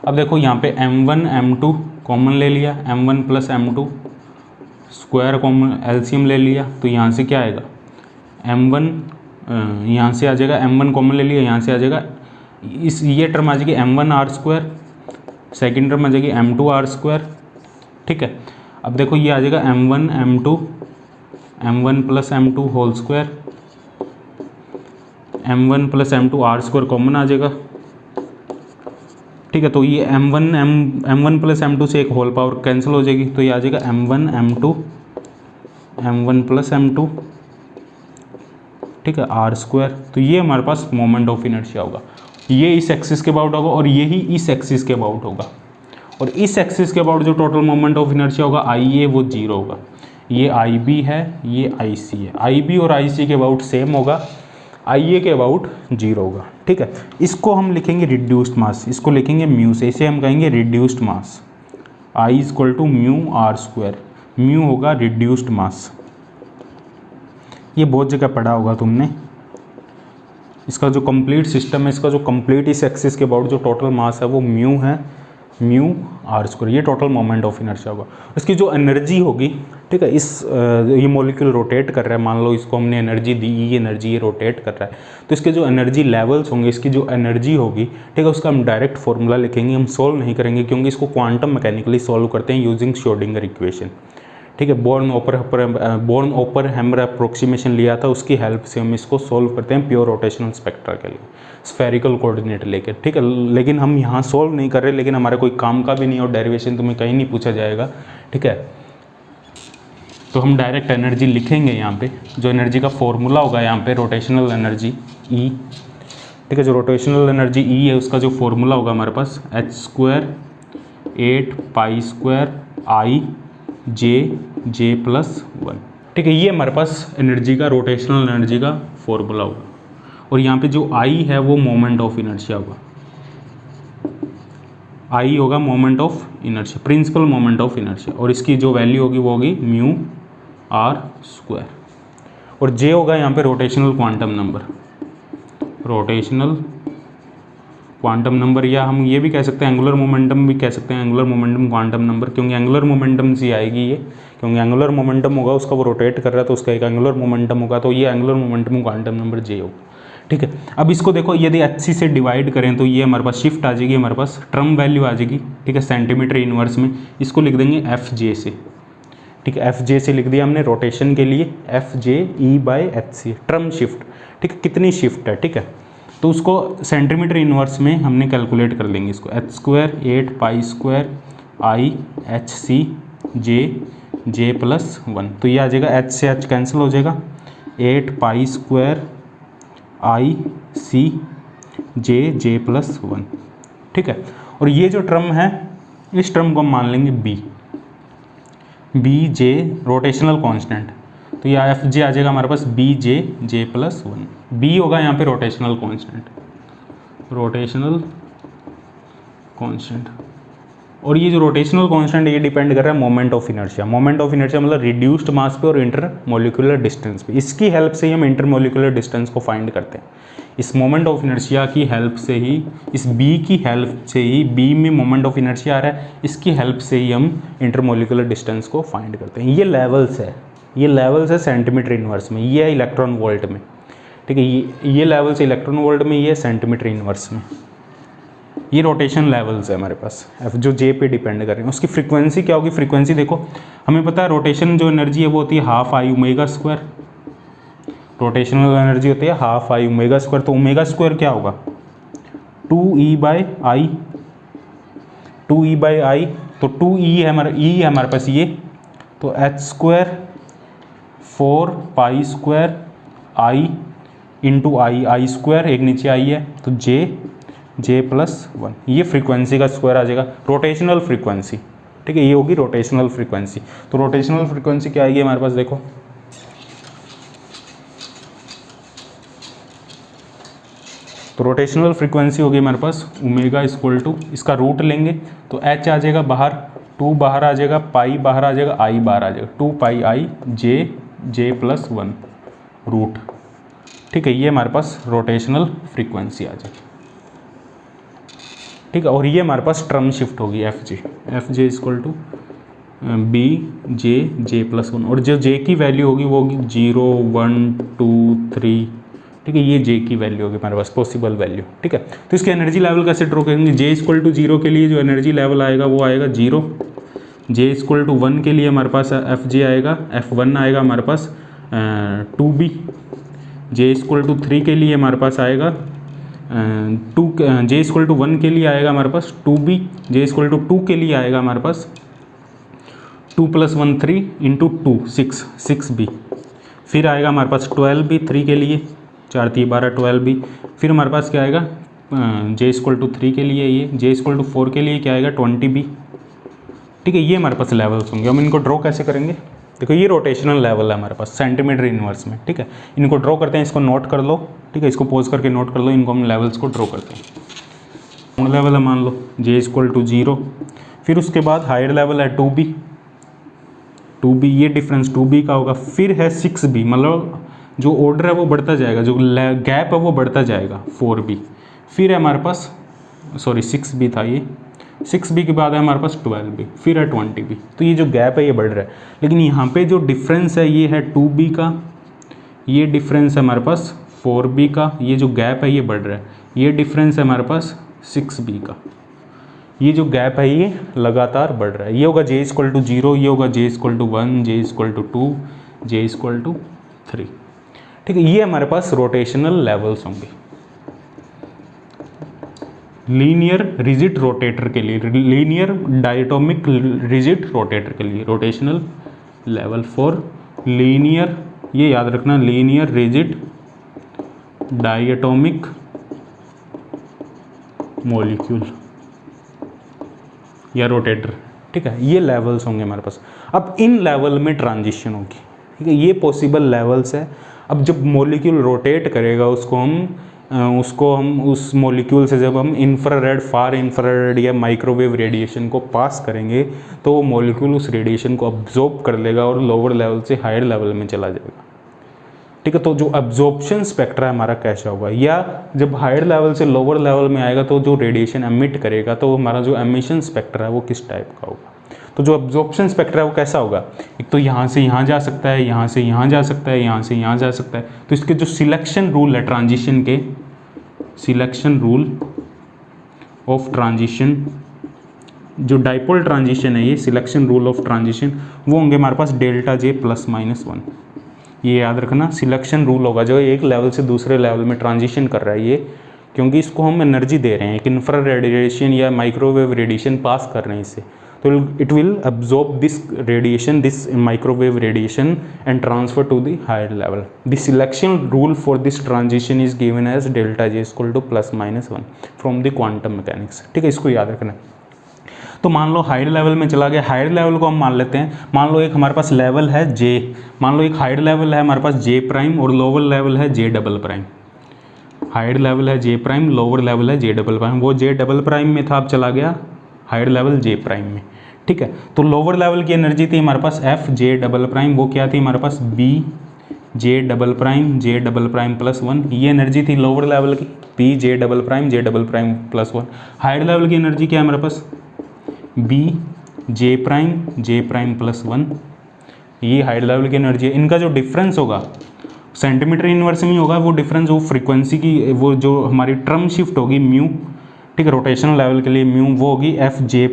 [SPEAKER 1] अब देखो यहाँ पे m1 m2 कॉमन ले लिया, m1 plus m2 square common LCM ले लिया, तो यहाँ से क्या आएगा m1, यहाँ से आ जाएगा m1 कॉमन ले लिया, यहाँ से आ जाएगा इस ये टर्म आ जाएगी m1 r square, second term आ जाएगी m2 r स्क्वायर, ठीक है। अब देखो ये आ जाएगा m1 m2 m1 plus m2 whole square, m1 plus m2 r square common आ जाएगा, ठीक है। तो ये m1 प्लस m2 से एक होल पावर कैंसिल हो जाएगी, तो ये आ जाएगा m1 m2 m1 plus m2, ठीक है, r स्क्वायर। तो ये हमारे पास मोमेंट ऑफ इनर्शिया होगा, ये इस एक्सिस के अबाउट होगा और यही इस एक्सिस के अबाउट होगा, और इस एक्सिस के अबाउट जो टोटल मोमेंट ऑफ इनर्शिया होगा IA वो जीरो होगा, ये IB है, ये IC है, IB और IC के अबाउट सेम होगा, IA के अबाउट जीरो होगा, ठीक है। इसको हम लिखेंगे रिड्यूस्ड मास, इसको लिखेंगे म्यू से, इसे हम कहेंगे reduced mass, I equal to mu r square, mu होगा रिड्यूस्ड मास, ये बहुत जगह पढ़ा होगा तुमने। इसका जो कंप्लीट सिस्टम है, इसका जो कंप्लीट इस एक्सिस के अबाउट जो टोटल मास है वो म्यू है, म्यू r स्क्वायर, ये टोटल मोमेंट ऑफ इनर्शिया होगा। इसकी जो एनर्जी होगी, ठीक है, इस ये मॉलिक्यूल रोटेट कर रहा है, मान लो इसको हमने एनर्जी दी, ये एनर्जी ये रोटेट कर रहा है, तो इसके जो एनर्जी लेवल्स होंगे, इसकी जो एनर्जी होगी, ठीक है, उसका हम डायरेक्ट फॉर्मूला लिखेंगे, हम सॉल्व नहीं करेंगे, क्योंकि इसको क्वांटम मैकेनिकली सॉल्व करते हैं यूजिंग श्रोडिंगर इक्वेशन, ठीक है। बोर्न ओपर हैमर अप्रोक्सीमेशन लिया था, उसकी हेल्प से हम इसको सोल्व करते हैं प्योर रोटेशनल स्पेक्ट्रा के लिए स्फेरिकल कोऑर्डिनेट लेके, ठीक है। लेकिन हम यहाँ सोल्व नहीं कर रहे, लेकिन हमारे कोई काम का भी नहीं और डेरिवेशन तुम्हें कहीं नहीं पूछा जाएगा, ठीक है। तो हम डायरेक्ट एनर्जी लिखेंगे यहाँ पे, जो एनर्जी का फॉर्मूला होगा यहाँ पे रोटेशनल एनर्जी E, ठीक है। जो रोटेशनल एनर्जी E है उसका जो फॉर्मूला होगा हमारे पास h² 8π² I J+1, ठीक है। ये हमारे पास एनर्जी का रोटेशनल एनर्जी का फॉर्मूला होगा। और यहाँ पे जो I है वो मोमेंट ऑफ इनर्शिया होगा, I होगा moment of inertia, principal moment of inertia, और इसकी जो वैल्यू होगी वो होगी μr²। और J होगा यहाँ पे rotational quantum number, rotational quantum number, या हम ये भी कह सकते हैं एंगुलर मोमेंटम भी कह सकते हैं, एंगुलर मोमेंटम क्वांटम नंबर, क्योंकि एंगुलर मोमेंटम से आएगी ये, क्योंकि एंगुलर मोमेंटम होगा उसका, वो रोटेट कर रहा है तो उसका एक एंगुलर मोमेंटम होगा, तो ये angular momentum quantum number J होगा, ठीक है। अब इसको देखो, यदि HC से डिवाइड करें तो ये हमारे पास शिफ्ट आ जाएगी, हमारे पास टर्म वैल्यू आ जाएगी, ठीक है, सेंटीमीटर इनवर्स में। इसको लिख देंगे FJ से, ठीक है। FJ से लिख दिया हमने रोटेशन के लिए, FJ E/HC टर्म शिफ्ट, ठीक है, कितनी शिफ्ट है, ठीक है। तो उसको सेंटीमीटर इनवर्स में हमने कैलकुलेट कर लेंगे इसको, h² 8π² I HC J+1, तो ये आ जाएगा, H से H कैंसिल हो जाएगा, 8π² I C J+1, ठीक है। और ये जो टर्म है, इस टर्म को हम मान लेंगे BJ रोटेशनल कांस्टेंट, तो ये FJ आ जाएगा हमारे पास BJ J+1, B होगा यहाँ पे रोटेशनल कांस्टेंट, रोटेशनल कांस्टेंट। और ये जो रोटेशनल कांस्टेंट ये डिपेंड कर रहा है moment of inertia, moment of inertia मतलब रिड्यूस्ड मास पे और इंटरमोलिकुलर डिस्टेंस पे। इसकी हेल्प से ही हम इंटरमोलिकुलर डिस्टेंस को फाइंड करते हैं, इस मोमेंट ऑफ इनर्शिया की हेल्प से ही, इस B की हेल्प से ही, B में मोमेंट ऑफ इनर्शिया आ रहा है, इसकी हेल्प से ही हम इंटरमोलिकुलर डिस्टेंस को फाइंड करते हैं। ये लेवल्स है, ये लेवल्स है सेंटीमीटर इनवर्स में, ये है इलेक्ट्रॉन वोल्ट में, ठीक है। ये लेवल्स इलेक्ट्रॉन वोल्ट में, ये सेंटीमीटर इनवर्स में। ये रोटेशन लेवल्स है हमारे पास, जो J पे डिपेंड कर रहे हैं। उसकी फ्रीक्वेंसी क्या होगी, फ्रीक्वेंसी देखो, हमें पता है रोटेशन जो एनर्जी है वो होती है ½I ω², रोटेशनल एनर्जी होती है ½ I ω², तो ω² क्या होगा 2E/I, 2E/I, तो 2E है हमारा, E है हमारे पास ये, तो h² 4π² I × I² एक नीचे I है, तो J+1, ये फ्रीक्वेंसी का स्क्वायर आ जाएगा, रोटेशनल फ्रीक्वेंसी, ठीक है। ये होगी रोटेशनल फ्रीक्वेंसी। तो रोटेशनल फ्रीक्वेंसी क्या आएगी हमारे पास, देखो तो रोटेशनल फ्रीक्वेंसी होगी हमारे पास ω, इसका रूट लेंगे तो H आ जाएगा बाहर, 2 बाहर आ जाएगा, पाई बाहर आ जाएगा, I बाहर आ जाएगा, 2πI J+1 रूट, ठीक है। ये हमारे पास रोटेशनल फ्रीक्वेंसी आ जाएगी, ठीक है। और ये हमारे पास टर्म शिफ्ट होगी FJ = BJ J+1, और जो J की वैल्यू होगी वो होगी 0 1 2 3, ठीक है। ये J की वैल्यू होगी हमारे पास, पॉसिबल वैल्यू, ठीक है। तो इसके एनर्जी लेवल कैसे ड्रॉ करेंगे, J = 0 के लिए जो एनर्जी लेवल आएगा वो आएगा 0, J = 1 के लिए हमारे पास FJ आएगा, F1 आएगा हमारे पास 2B, J = 3 के लिए हमारे पास आएगा J = 1 के लिए आएगा हमारे पास 2B, J = 2 के लिए आएगा हमारे पास 2 + 1 3 × 2 6B, फिर आएगा हमारे पास 12B 3 के लिए, 4 3 12 12B, फिर हमारे पास क्या आएगा J = 3 के लिए, ये J = 4 के लिए क्या आएगा 20B, ठीक है। ये हमारे पास लेवल्स होंगे। हम इनको ड्रॉ कैसे करेंगे, देखो ये रोटेशनल लेवल है हमारे पास सेंटीमीटर इनवर्स में, ठीक है। इनको ड्रॉ करते हैं, इसको नोट कर लो, ठीक है, इसको पॉज करके नोट कर लो, इनको हम लेवल्स को ड्रॉ करते हैं। लेवल है मान लो J = 0, फिर उसके बाद हायर लेवल है 2B, ये डिफरेंस 2B का होगा, फिर है 6B, मतलब जो ऑर्डर है वो बढ़ता जाएगा, जो गैप है वो बढ़ता जाएगा 4B, फिर है हमारे पास 6B था ये, 6B के बाद है हमारे पास 12B, फिर है 20B। तो ये जो गैप है ये बढ़ रहा है, लेकिन यहाँ पे जो डिफरेंस है ये है 2B का, ये डिफरेंस है हमारे पास 4B का, ये जो गैप है ये बढ़ रहा है, ये डिफरेंस है हमारे पास 6B का, ये जो गैप है ये लगातार बढ़ रहा है। ये होगा J इक्वल टू 0, ये होगा J equal to 1, J equal to 2, J equal to 3। ठीक है, ये हमारे पास रोटेशनल लेवल्स होंगे लीनियर रिजिड रोटेटर के लिए, लीनियर डायटोमिक रिजिड रोटेटर के लिए। रोटेशनल लेवल फॉर लीनियर, ये याद रखना, लीनियर रिजिड डायटोमिक मॉलिक्यूल या रोटेटर। ठीक है, ये लेवल्स होंगे हमारे पास। अब इन लेवल में ट्रांजिशन होगी। ठीक है, ये पॉसिबल लेवल्स है। अब जब मॉलिक्यूल रोटेट करेगा उसको हम उस मॉलिक्यूल से जब हम इंफ्रारेड, फार इंफ्रारेड या माइक्रोवेव रेडिएशन को पास करेंगे तो वो मॉलिक्यूल उस रेडिएशन को अब्जॉर्ब कर लेगा और लोअर लेवल से हायर लेवल में चला जाएगा। ठीक है, तो जो अब्जॉर्प्शन स्पेक्ट्रा हमारा कैसा होगा, या जब हायर लेवल से लोअर लेवल में आएगा तो जो रेडिएशन एमिट करेगा तो हमारा जो एमिशन स्पेक्ट्रा है वो किस टाइप का होगा। तो जो अब्जॉर्प्शन स्पेक्ट्रा है वो कैसा होगा, एक तो यहाँ से यहाँ जा सकता है, यहाँ से यहाँ जा सकता है, यहाँ से यहाँ जा सकता है। तो इसके जो सिलेक्शन रूल है ट्रांजिशन के, सिलेक्शन रूल ऑफ ट्रांजिशन, जो डाइपोल ट्रांजिशन है ये सिलेक्शन रूल ऑफ ट्रांजिशन, वो होंगे हमारे पास डेल्टा J ±1। ये याद रखना, सिलेक्शन रूल होगा जो एक लेवल से दूसरे लेवल में ट्रांजिशन कर रहा है ये, क्योंकि इसको हम एनर्जी दे रहे हैं, एक इंफ्रारेड रेडिएशन या माइक्रोवेव रेडिएशन पास कर रहे हैं इससे, तो it will absorb this radiation, this microwave radiation and transfer to the higher level. The selection rule for this transition is given as delta J ±1 from the quantum mechanics. ठीक है, इसको याद रखना। तो मान लो हायर लेवल में चला गया, हायर लेवल को हम मान लेते हैं, मान लो एक हमारे पास लेवल है J, मान लो एक हायर लेवल है हमारे पास J' और लोअर लेवल है J'। हायर लेवल है J', लोअर लेवल है J'। वो J'' में था, अब चला गया हायर लेवल J' में। ठीक है, तो लोअर लेवल की एनर्जी थी हमारे पास Fj'', वो क्या थी हमारे पास Bj'', J''+1। ये एनर्जी थी लोअर लेवल की, Bj'', J''+1। हायर लेवल की एनर्जी क्या है हमारे पास Bj', J'+1। ये हायर लेवल की एनर्जी है। इनका जो डिफरेंस होगा सेंटीमीटर इनवर्स में होगा, वो डिफरेंस वो फ्रीक्वेंसी की, वो जो हमारी टर्म शिफ्ट होगी म्यू, ठीक है, रोटेशनल लेवल के लिए म्यू, वो होगी Fj'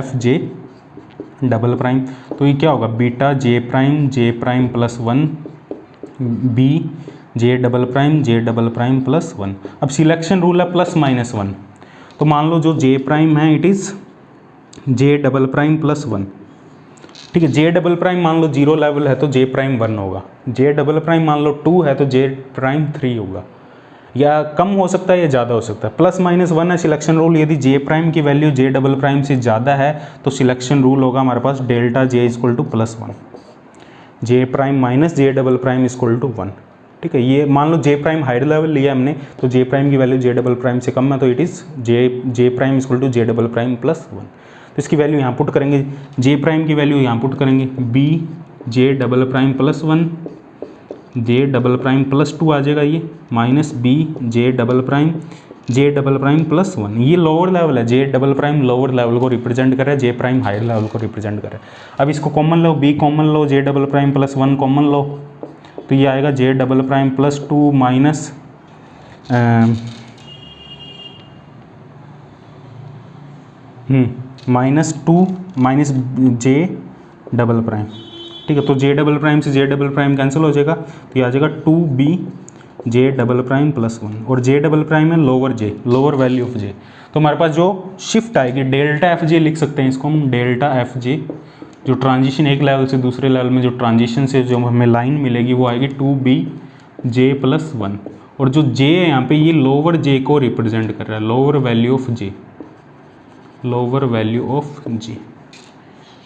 [SPEAKER 1] Fj'। तो ये क्या होगा, beta J', J'+1 Bj', J'+1। अब सिलेक्शन रूल है ±1, तो मान लो जो J' है इट इज़ J'+1। ठीक है, J'' मान लो 0 लेवल है तो J' 1 होगा, J'' मान लो 2 है तो J' 3 होगा, या कम हो सकता है या ज़्यादा हो सकता है। ±1 है सिलेक्शन रूल। यदि J' की वैल्यू J'' से ज़्यादा है तो सिलेक्शन रूल होगा हमारे पास डेल्टा J = +1, J' J'' 1। ठीक है, ये मान लो J' हायर लेवल लिया हमने, तो J' की वैल्यू J'' से कम है, तो इट इज़ J' = J'' +1। तो इसकी वैल्यू यहाँ पुट करेंगे, J' की वैल्यू यहाँ पुट करेंगे, Bj''+1 J''+2 आ जाएगा ये, माइनस Bj'', J''+1। ये लोअर लेवल है, J'' लोअर लेवल को रिप्रेजेंट कर रहा है, J' हायर लेवल को रिप्रेजेंट कर रहा है। अब इसको कॉमन लो, B कॉमन लो, J''+1 कॉमन लो, तो ये आएगा J''+2 माइनस -2 माइनस J''। ठीक है, तो J'' से J'' कैंसिल हो जाएगा, तो ये आ जाएगा 2Bj''+1 और J'' है lower J, lower value of J। तो हमारे पास जो शिफ्ट आएगी डेल्टा Fj लिख सकते हैं इसको हम, डेल्टा Fj, जो ट्रांजिशन एक लेवल से दूसरे लेवल में जो ट्रांजिशन से जो हमें लाइन मिलेगी वो आएगी 2Bj+1, और जो J है यहाँ पे ये लोअर J को रिप्रेजेंट कर रहा है, lower value of J, lower value of J।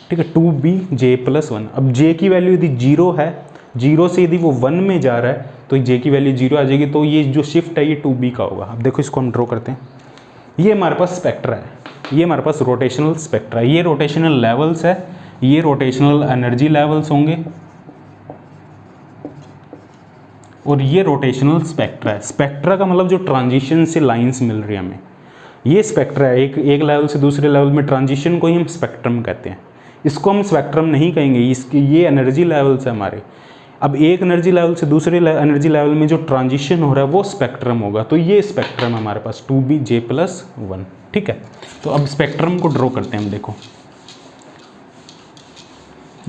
[SPEAKER 1] ठीक है, 2Bj+1। अब J की वैल्यू यदि 0 है, 0 से यदि वो 1 में जा रहा है तो J की वैल्यू 0 आ जाएगी, तो ये जो शिफ्ट है ये 2B का होगा। अब देखो इसको हम ड्रॉ करते हैं, ये हमारे पास स्पेक्ट्रा है, ये हमारे पास रोटेशनल स्पेक्ट्रा है, ये रोटेशनल लेवल्स है, ये रोटेशनल एनर्जी लेवल्स होंगे, और ये रोटेशनल स्पेक्ट्रा है। स्पेक्ट्रा का मतलब जो ट्रांजिशन से लाइंस मिल रही है हमें, ये स्पेक्ट्रा है। एक लेवल से दूसरे लेवल में ट्रांजिशन को ही हम स्पेक्ट्रम कहते हैं। इसको हम स्पेक्ट्रम नहीं कहेंगे, इसकी ये एनर्जी लेवल्स है हमारे। अब एक एनर्जी लेवल से दूसरे एनर्जी लेवल में जो ट्रांजिशन हो रहा है वो स्पेक्ट्रम होगा। तो ये स्पेक्ट्रम है हमारे पास 2BJ+1, ठीक है। तो अब स्पेक्ट्रम को ड्रॉ करते हैं हम। देखो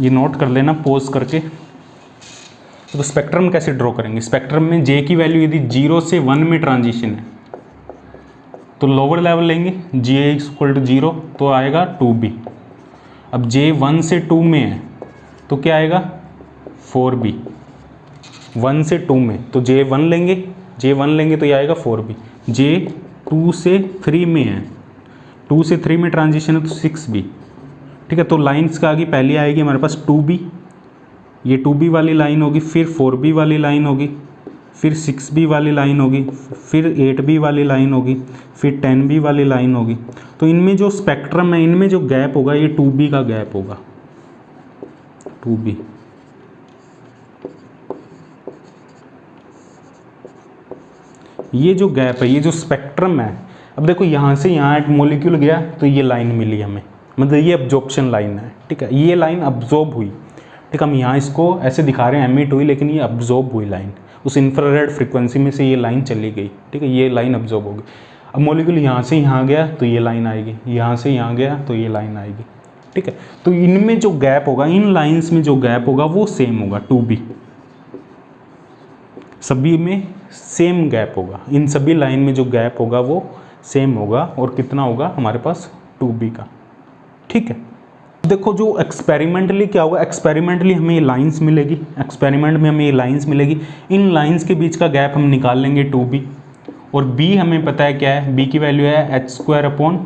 [SPEAKER 1] ये नोट कर लेना पॉज करके। तो स्पेक्ट्रम कैसे ड्रॉ करेंगे? स्पेक्ट्रम में जे की वैल्यू यदि 0 से 1 में ट्रांजिशन है तो लोअर लेवल लेंगे, जे = 0 तो आएगा 2B। अब जे 1 से 2 में है तो क्या आएगा 4B। 1 से 2 में तो J1 लेंगे तो ये आएगा 4B। जे 2 से 3 में है, 2 से 3 में ट्रांजिशन है तो 6B, ठीक है। तो लाइन्स का आगे पहले आएगी हमारे पास 2B, ये 2B वाली लाइन होगी, फिर 4B वाली लाइन होगी, फिर 6B वाली लाइन होगी, फिर 8B वाली लाइन होगी, फिर 10B वाली लाइन होगी। तो इनमें जो स्पेक्ट्रम है, इनमें जो गैप होगा ये 2B का गैप होगा, 2B। ये जो गैप है, ये जो स्पेक्ट्रम है, अब देखो यहाँ से यहाँ एक मॉलिक्यूल गया तो ये लाइन मिली हमें, मतलब ये अब्जॉर्प्शन लाइन है, ठीक है। ये लाइन अब्जॉर्ब हुई, ठीक है। हम यहाँ इसको ऐसे दिखा रहे हैं एमिट हुई, लेकिन ये अब्जॉर्ब हुई लाइन, उस इंफ्रारेड फ्रीक्वेंसी में से ये लाइन चली गई, ठीक है। ये लाइन अब्जॉर्ब होगी। अब मॉलिक्यूल यहाँ से यहाँ गया तो ये लाइन आएगी, यहाँ से यहाँ गया तो ये लाइन आएगी, ठीक है। तो इनमें जो गैप होगा, इन लाइन्स में जो गैप होगा वो सेम होगा 2B, सभी में सेम गैप होगा। इन सभी लाइन में जो गैप होगा वो सेम होगा, और कितना होगा हमारे पास 2B का, ठीक है। देखो जो एक्सपेरिमेंटली क्या होगा, एक्सपेरिमेंटली हमें ये लाइंस मिलेगी, एक्सपेरिमेंट में हमें ये लाइंस मिलेगी। इन लाइंस के बीच का गैप हम निकाल लेंगे 2B, और B हमें पता है क्या है, B की वैल्यू है h/8π²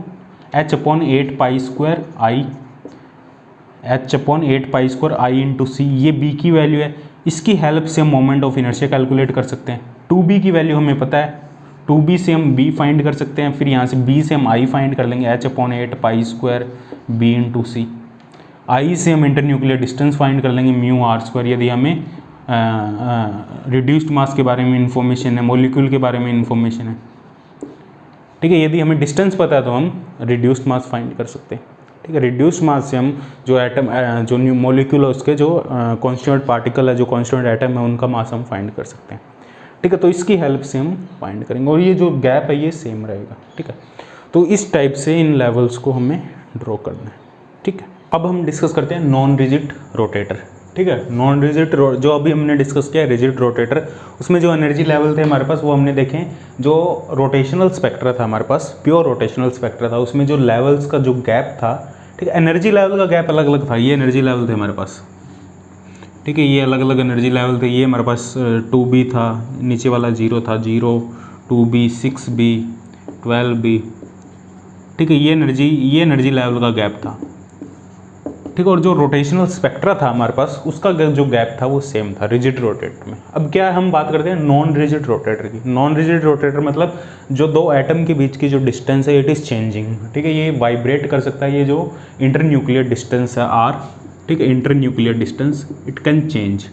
[SPEAKER 1] × C, ये B की वैल्यू है। इसकी हेल्प से हम मोमेंट ऑफ इनर्शिया कैलकुलेट कर सकते हैं। 2B की वैल्यू हमें पता है, 2B से हम B फाइंड कर सकते हैं, फिर यहाँ से B से हम I फाइंड कर लेंगे, h/8π² B × C। I से हम इंटरन्यूक्लियर डिस्टेंस फाइंड कर लेंगे, μr², यदि हमें रिड्यूस्ड मास के बारे में इंफॉर्मेशन है, मॉलिक्यूल के बारे में इंफॉर्मेशन है, ठीक है। यदि हमें डिस्टेंस पता है तो हम रिड्यूस्ड मास फाइंड कर सकते हैं, ठीक है। रिड्यूस्ड मास से हम जो एटम, जो न्यू मॉलिक्यूल है उसके जो कॉन्स्टिट्यूएंट पार्टिकल है, जो कॉन्स्टिट्यूएंट एटम है, उनका मास हम फाइंड कर सकते हैं, ठीक है। तो इसकी हेल्प से हम फाइंड करेंगे, और ये जो गैप है ये सेम रहेगा, ठीक है। तो इस टाइप से इन लेवल्स को हमें ड्रॉ करना है, ठीक है। अब हम डिस्कस करते हैं नॉन रिजिड रोटेटर, ठीक है। नॉन रिजिड जो अभी हमने डिस्कस किया है रिजिड रोटेटर, उसमें जो एनर्जी लेवल थे हमारे पास वो हमने देखे। जो रोटेशनल स्पेक्ट्रा था हमारे पास, प्योर रोटेशनल स्पेक्ट्रा था, उसमें जो लेवल्स का जो गैप था, ठीक है, एनर्जी लेवल का गैप अलग अलग था। ये एनर्जी लेवल थे हमारे पास, ठीक है, ये अलग अलग एनर्जी लेवल थे। ये हमारे पास 2B था, नीचे वाला 0 था, 0, 2B, 6B, 12B, ठीक है। ये एनर्जी लेवल का गैप था, ठीक है। और जो रोटेशनल स्पेक्ट्रा था हमारे पास, उसका जो गैप था वो सेम था रिजिड रोटेटर में। अब क्या हम बात करते हैं नॉन रिजिड रोटेटर की। नॉन रिजिड रोटेटर मतलब जो दो एटम के बीच की जो डिस्टेंस है इट इज़ चेंजिंग, ठीक है। ये वाइब्रेट कर सकता है, ये जो इंटरन्यूक्लियर डिस्टेंस है R, ठीक है, internuclear distance it can change,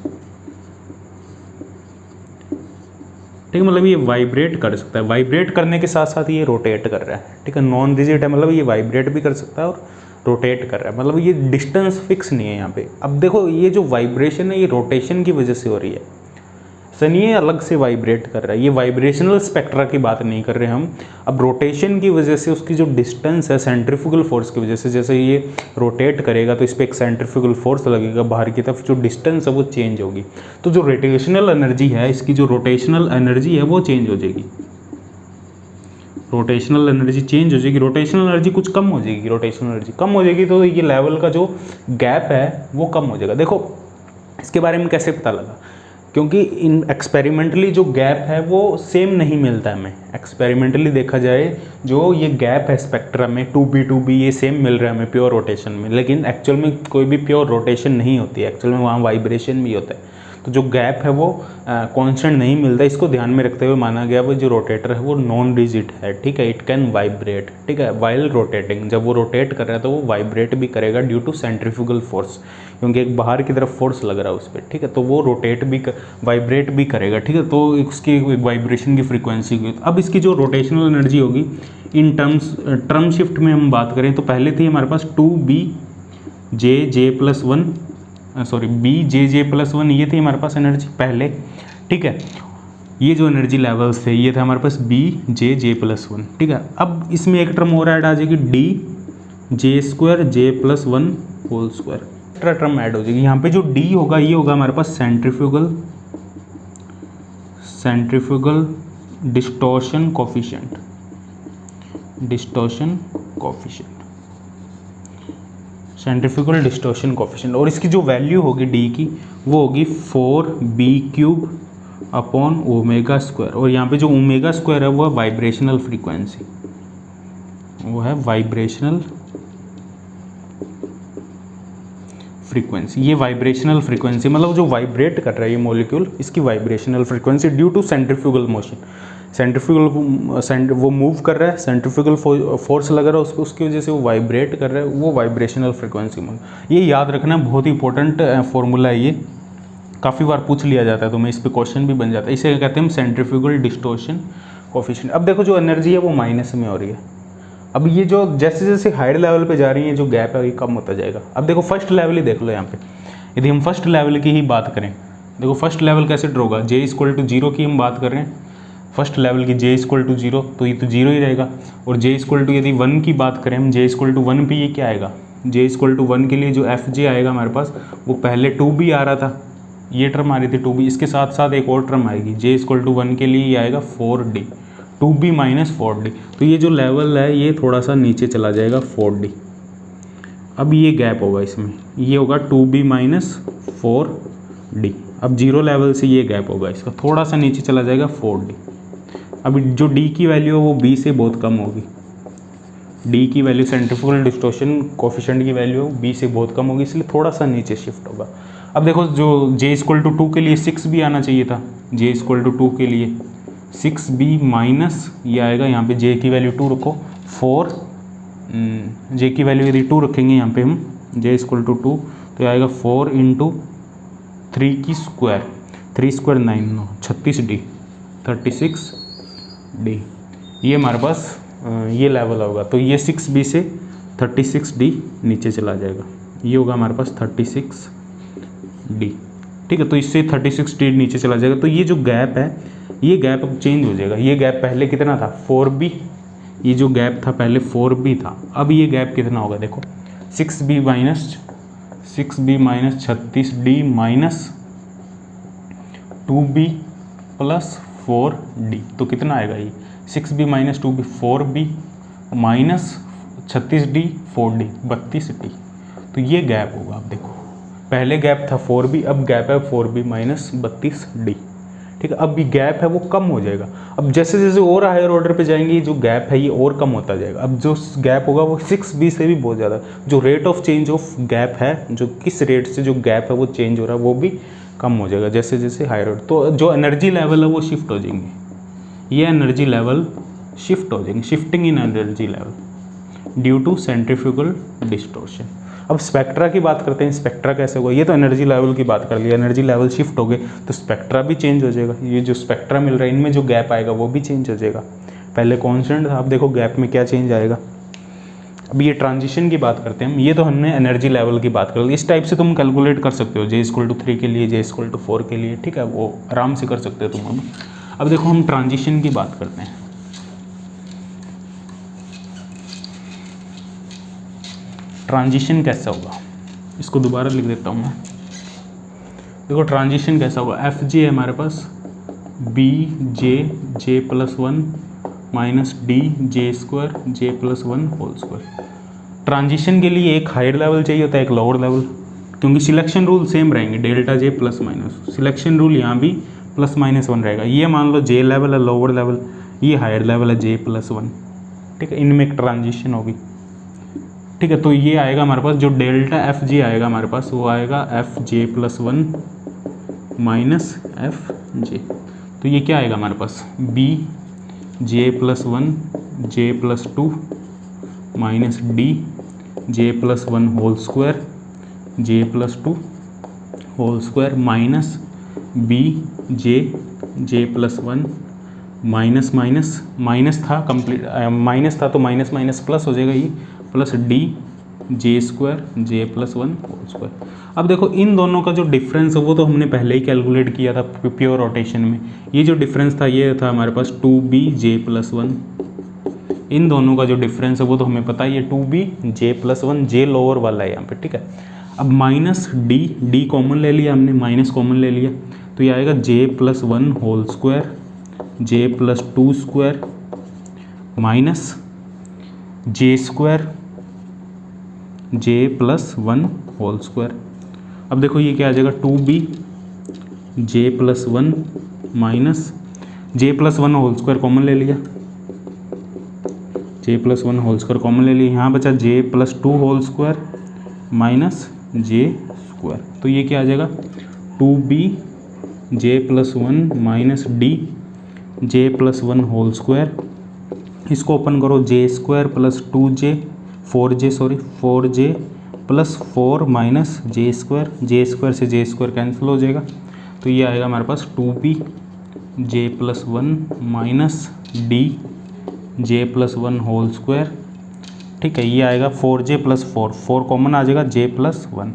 [SPEAKER 1] ठीक है। मतलब ये वाइब्रेट कर सकता है, वाइब्रेट करने के साथ साथ ये रोटेट कर रहा है, ठीक है। नॉन रिजिड है मतलब ये वाइब्रेट भी कर सकता है और रोटेट कर रहा है, मतलब ये डिस्टेंस फिक्स नहीं है यहाँ पे। अब देखो ये जो वाइब्रेशन है ये रोटेशन की वजह से हो रही है, सन ये अलग से वाइब्रेट कर रहा है, ये वाइब्रेशनल स्पेक्ट्रा की बात नहीं कर रहे हम। अब रोटेशन की वजह से उसकी जो डिस्टेंस है सेंट्रीफ्यूगल फोर्स की वजह से, जैसे ये रोटेट करेगा तो इस पर एक सेंट्रीफ्यूगल फोर्स लगेगा बाहर की तरफ, जो डिस्टेंस है वो चेंज होगी। तो जो रोटेशनल एनर्जी है, इसकी जो रोटेशनल एनर्जी है वो चेंज हो जाएगी, रोटेशनल एनर्जी चेंज हो जाएगी, रोटेशनल एनर्जी कुछ कम हो जाएगी, रोटेशनल एनर्जी कम हो जाएगी तो ये लेवल का जो गैप है वो कम हो जाएगा। देखो इसके बारे में कैसे पता लगा, क्योंकि इन एक्सपेरिमेंटली जो गैप है वो सेम नहीं मिलता है हमें। एक्सपेरिमेंटली देखा जाए जो ये गैप है स्पेक्ट्रम में 2B ये सेम मिल रहा है हमें प्योर रोटेशन में, लेकिन एक्चुअल में कोई भी प्योर रोटेशन नहीं होती है, एक्चुअल में वहाँ वाइब्रेशन भी होता है। तो जो गैप है वो कांस्टेंट नहीं मिलता, इसको ध्यान में रखते हुए माना गया वो जो रोटेटर है वो नॉन रिजिड है, ठीक है। इट कैन वाइब्रेट, ठीक है, वाइल रोटेटिंग, जब वो रोटेट कर रहा है तो वो वाइब्रेट भी करेगा ड्यू टू सेंट्रीफ्यूगल फोर्स, क्योंकि एक बाहर की तरफ फोर्स लग रहा है उस पर, ठीक है। तो वो वाइब्रेट भी करेगा, ठीक है। तो उसकी वाइब्रेशन की फ्रीक्वेंसी की। अब इसकी जो रोटेशनल एनर्जी होगी इन टर्म शिफ्ट में हम बात करें तो पहले थी हमारे पास 2BJ+1, sorry B J plus one, ये थी हमारे पास एनर्जी पहले, ठीक है। ये जो एनर्जी लेवल्स थे ये था हमारे पास बी जे प्लस वन, ठीक है। अब इसमें एक टर्म और ऐड आ जाएगी D J square J plus one whole square, extra term add हो जाएगी। यहाँ पे जो डी होगा ये होगा हमारे पास centrifugal distortion coefficient, centrifugal distortion coefficient, और इसकी जो वैल्यू होगी डी की वो होगी 4b³ अपॉन ओमेगा स्क्वायर, और यहाँ पे जो ओमेगा स्क्वायर है वो है वाइब्रेशनल फ्रीक्वेंसी, वो है वाइब्रेशनल फ्रीक्वेंसी। ये वाइब्रेशनल फ्रीक्वेंसी मतलब जो वाइब्रेट कर रहा है ये मॉलिक्यूल, इसकी vibrational frequency due to centrifugal motion, centrifugal वो मूव कर रहा है, सेंट्रीफ्यूगल फोर्स लग रहा है उसको, उसकी वजह से वो वाइब्रेट कर रहा है, वो वाइब्रेशनल फ्रीक्वेंसी। ये याद रखना बहुत ही इंपॉर्टेंट फॉर्मूला है, ये काफ़ी बार पूछ लिया जाता है तो मैं इस पर क्वेश्चन भी बन जाता है। इसे कहते हैं हम सेंट्रीफ्यूगल डिस्टॉर्शन कोफिशिएंट। अब देखो जो एनर्जी है वो माइनस में हो रही है। अब ये जो जैसे जैसे हायर लेवल पे जा रही है जो गैप है ये कम होता जाएगा। अब देखो फर्स्ट लेवल ही देख लो यहाँ पे, यदि हम फर्स्ट लेवल की ही बात करें, देखो फर्स्ट लेवल कैसे ड्रॉ होगा, जे इक्वल टू जीरो की हम बात कर रहे हैं, फर्स्ट लेवल की जे इक्वल टू जीरो, तो ये तो जीरो ही रहेगा। और जे इक्वल टू यदि वन की बात करें हम, जे इक्वल टू वन पे ये क्या आएगा, जे इक्वल टू वन के लिए जो एफ जे आएगा हमारे पास वो पहले टू बी आ रहा था, ये टर्म आ रही थी टू बी, इसके साथ साथ एक और टर्म आएगी जे इक्वल टू वन के लिए ये आएगा 4d, 2b माइनस 4d। तो ये जो लेवल है ये थोड़ा सा नीचे चला जाएगा 4d। अब ये गैप होगा इसमें, ये होगा 2b माइनस 4d। अब जीरो लेवल से ये गैप होगा इसका, थोड़ा सा नीचे चला जाएगा 4d। अब जो d की वैल्यू है वो b से बहुत कम होगी, d की वैल्यू सेंट्रीफ्यूगल डिस्टॉर्शन कोफिशिएंट की वैल्यू b से बहुत कम होगी, इसलिए थोड़ा सा नीचे शिफ्ट होगा। अब देखो जो j इक्वल टू 2 के लिए 6b आना चाहिए था, j इक्वल टू 2 के लिए 6b माइनस ये आएगा, यहाँ पे j की वैल्यू 2 रखो, 4 j की वैल्यू यदि 2 रखेंगे यहाँ पे हम j इक्वल टू 2 तो ये आएगा 4 इंटू 3 की स्क्वायर, 3 स्क्वायर 9 36d, 36d ये हमारे पास ये लेवल होगा। तो ये 6b से 36d नीचे चला जाएगा, ये होगा हमारे पास 36d, ठीक है। तो इससे 36d नीचे चला जाएगा। तो ये जो गैप है ये गैप अब चेंज हो जाएगा। ये गैप पहले कितना था 4b, ये जो गैप था पहले 4b था, अब ये गैप कितना होगा देखो 6b minus 36d minus 2b plus 4d, तो कितना आएगा ये 6b minus 2b 4b minus 36d 4d 32d। तो ये गैप होगा। अब देखो पहले गैप था 4b, अब गैप है 4b माइनस 32d, ठीक है। अब ये गैप है वो कम हो जाएगा। अब जैसे जैसे और हायर ऑर्डर पे जाएंगे जो गैप है ये और कम होता जाएगा। अब जो गैप होगा वो 6b से भी बहुत ज़्यादा, जो rate of change of gap है, जो किस रेट से जो गैप है वो चेंज हो रहा है वो भी कम हो जाएगा जैसे जैसे हायर ऑर्डर। तो जो एनर्जी लेवल है वो शिफ्ट हो जाएंगे, ये एनर्जी लेवल शिफ्ट हो जाएंगे, shifting in energy level due to centrifugal distortion. अब स्पेक्ट्रा की बात करते हैं, स्पेक्ट्रा कैसे होगा, ये तो एनर्जी लेवल की बात कर लिया, एनर्जी लेवल शिफ्ट हो गए तो स्पेक्ट्रा भी चेंज हो जाएगा। ये जो स्पेक्ट्रा मिल रहा है इनमें जो गैप आएगा वो भी चेंज हो जाएगा, पहले कॉन्स्टेंट था, अब देखो गैप में क्या चेंज आएगा। अब ये ट्रांजिशन की बात करते हैं हम, ये तो हमने एनर्जी लेवल की बात कर ली। इस टाइप से तुम कैलकुलेट कर सकते हो, j इक्वल टू 3 के लिए, j इक्वल टू 4 के लिए, ठीक है, वो आराम से कर सकते हो तुम। अब देखो हम ट्रांजिशन की बात करते हैं। ट्रांजिशन कैसा होगा, इसको दोबारा लिख देता हूँ मैं। देखो ट्रांजिशन कैसा होगा, एफ जे है हमारे पास B J plus 1 minus D J square J plus 1 whole square. Transition के लिए एक हायर लेवल चाहिए होता है, एक लोअर लेवल, क्योंकि सिलेक्शन रूल सेम रहेंगे, delta J plus minus, selection rule यहाँ भी प्लस माइनस 1 रहेगा। ये मान लो जे लेवल है लोअर लेवल, ये हायर लेवल है जे प्लस 1, ठीक है, इनमें एक ट्रांजिशन होगी, ठीक है। तो ये आएगा हमारे पास जो डेल्टा एफ जे आएगा हमारे पास वो आएगा F J plus 1 minus F J. तो ये क्या आएगा हमारे पास B J plus 1 J plus 2 minus D J plus 1 whole square J plus 2 whole square minus B J plus 1 minus minus minus था कंप्लीट, माइनस था तो माइनस माइनस प्लस हो जाएगा, ये plus D J square J plus one whole square. अब देखो इन दोनों का जो डिफरेंस है वो तो हमने पहले ही कैलकुलेट किया था प्योर रोटेशन में। ये जो डिफरेंस था ये था हमारे पास 2b जे प्लस वन। इन दोनों का जो डिफरेंस है वो तो हमें पता है, ये 2b जे प्लस वन, जे लोअर वाला है यहाँ पे, ठीक है। अब माइनस डी कॉमन ले लिया हमने, माइनस कॉमन ले लिया, तो ये आएगा J plus one whole square J plus two square minus J square J plus one whole square. अब देखो ये क्या आ जाएगा, 2b J plus one minus J plus one whole square common ले लिया, J plus one whole square common ले लिया, यहाँ बचा J plus two whole square minus J square. तो ये क्या आ जाएगा, 2b J plus one minus D J plus one whole square, इसको ओपन करो, J square plus 2j 4j plus 4 minus J square से जे स्क्वायर कैंसिल हो जाएगा। तो ये आएगा हमारे पास 2b J plus one minus D J plus one whole square, ठीक है। ये आएगा 4j प्लस 4 कॉमन आ जाएगा, जे प्लस वन,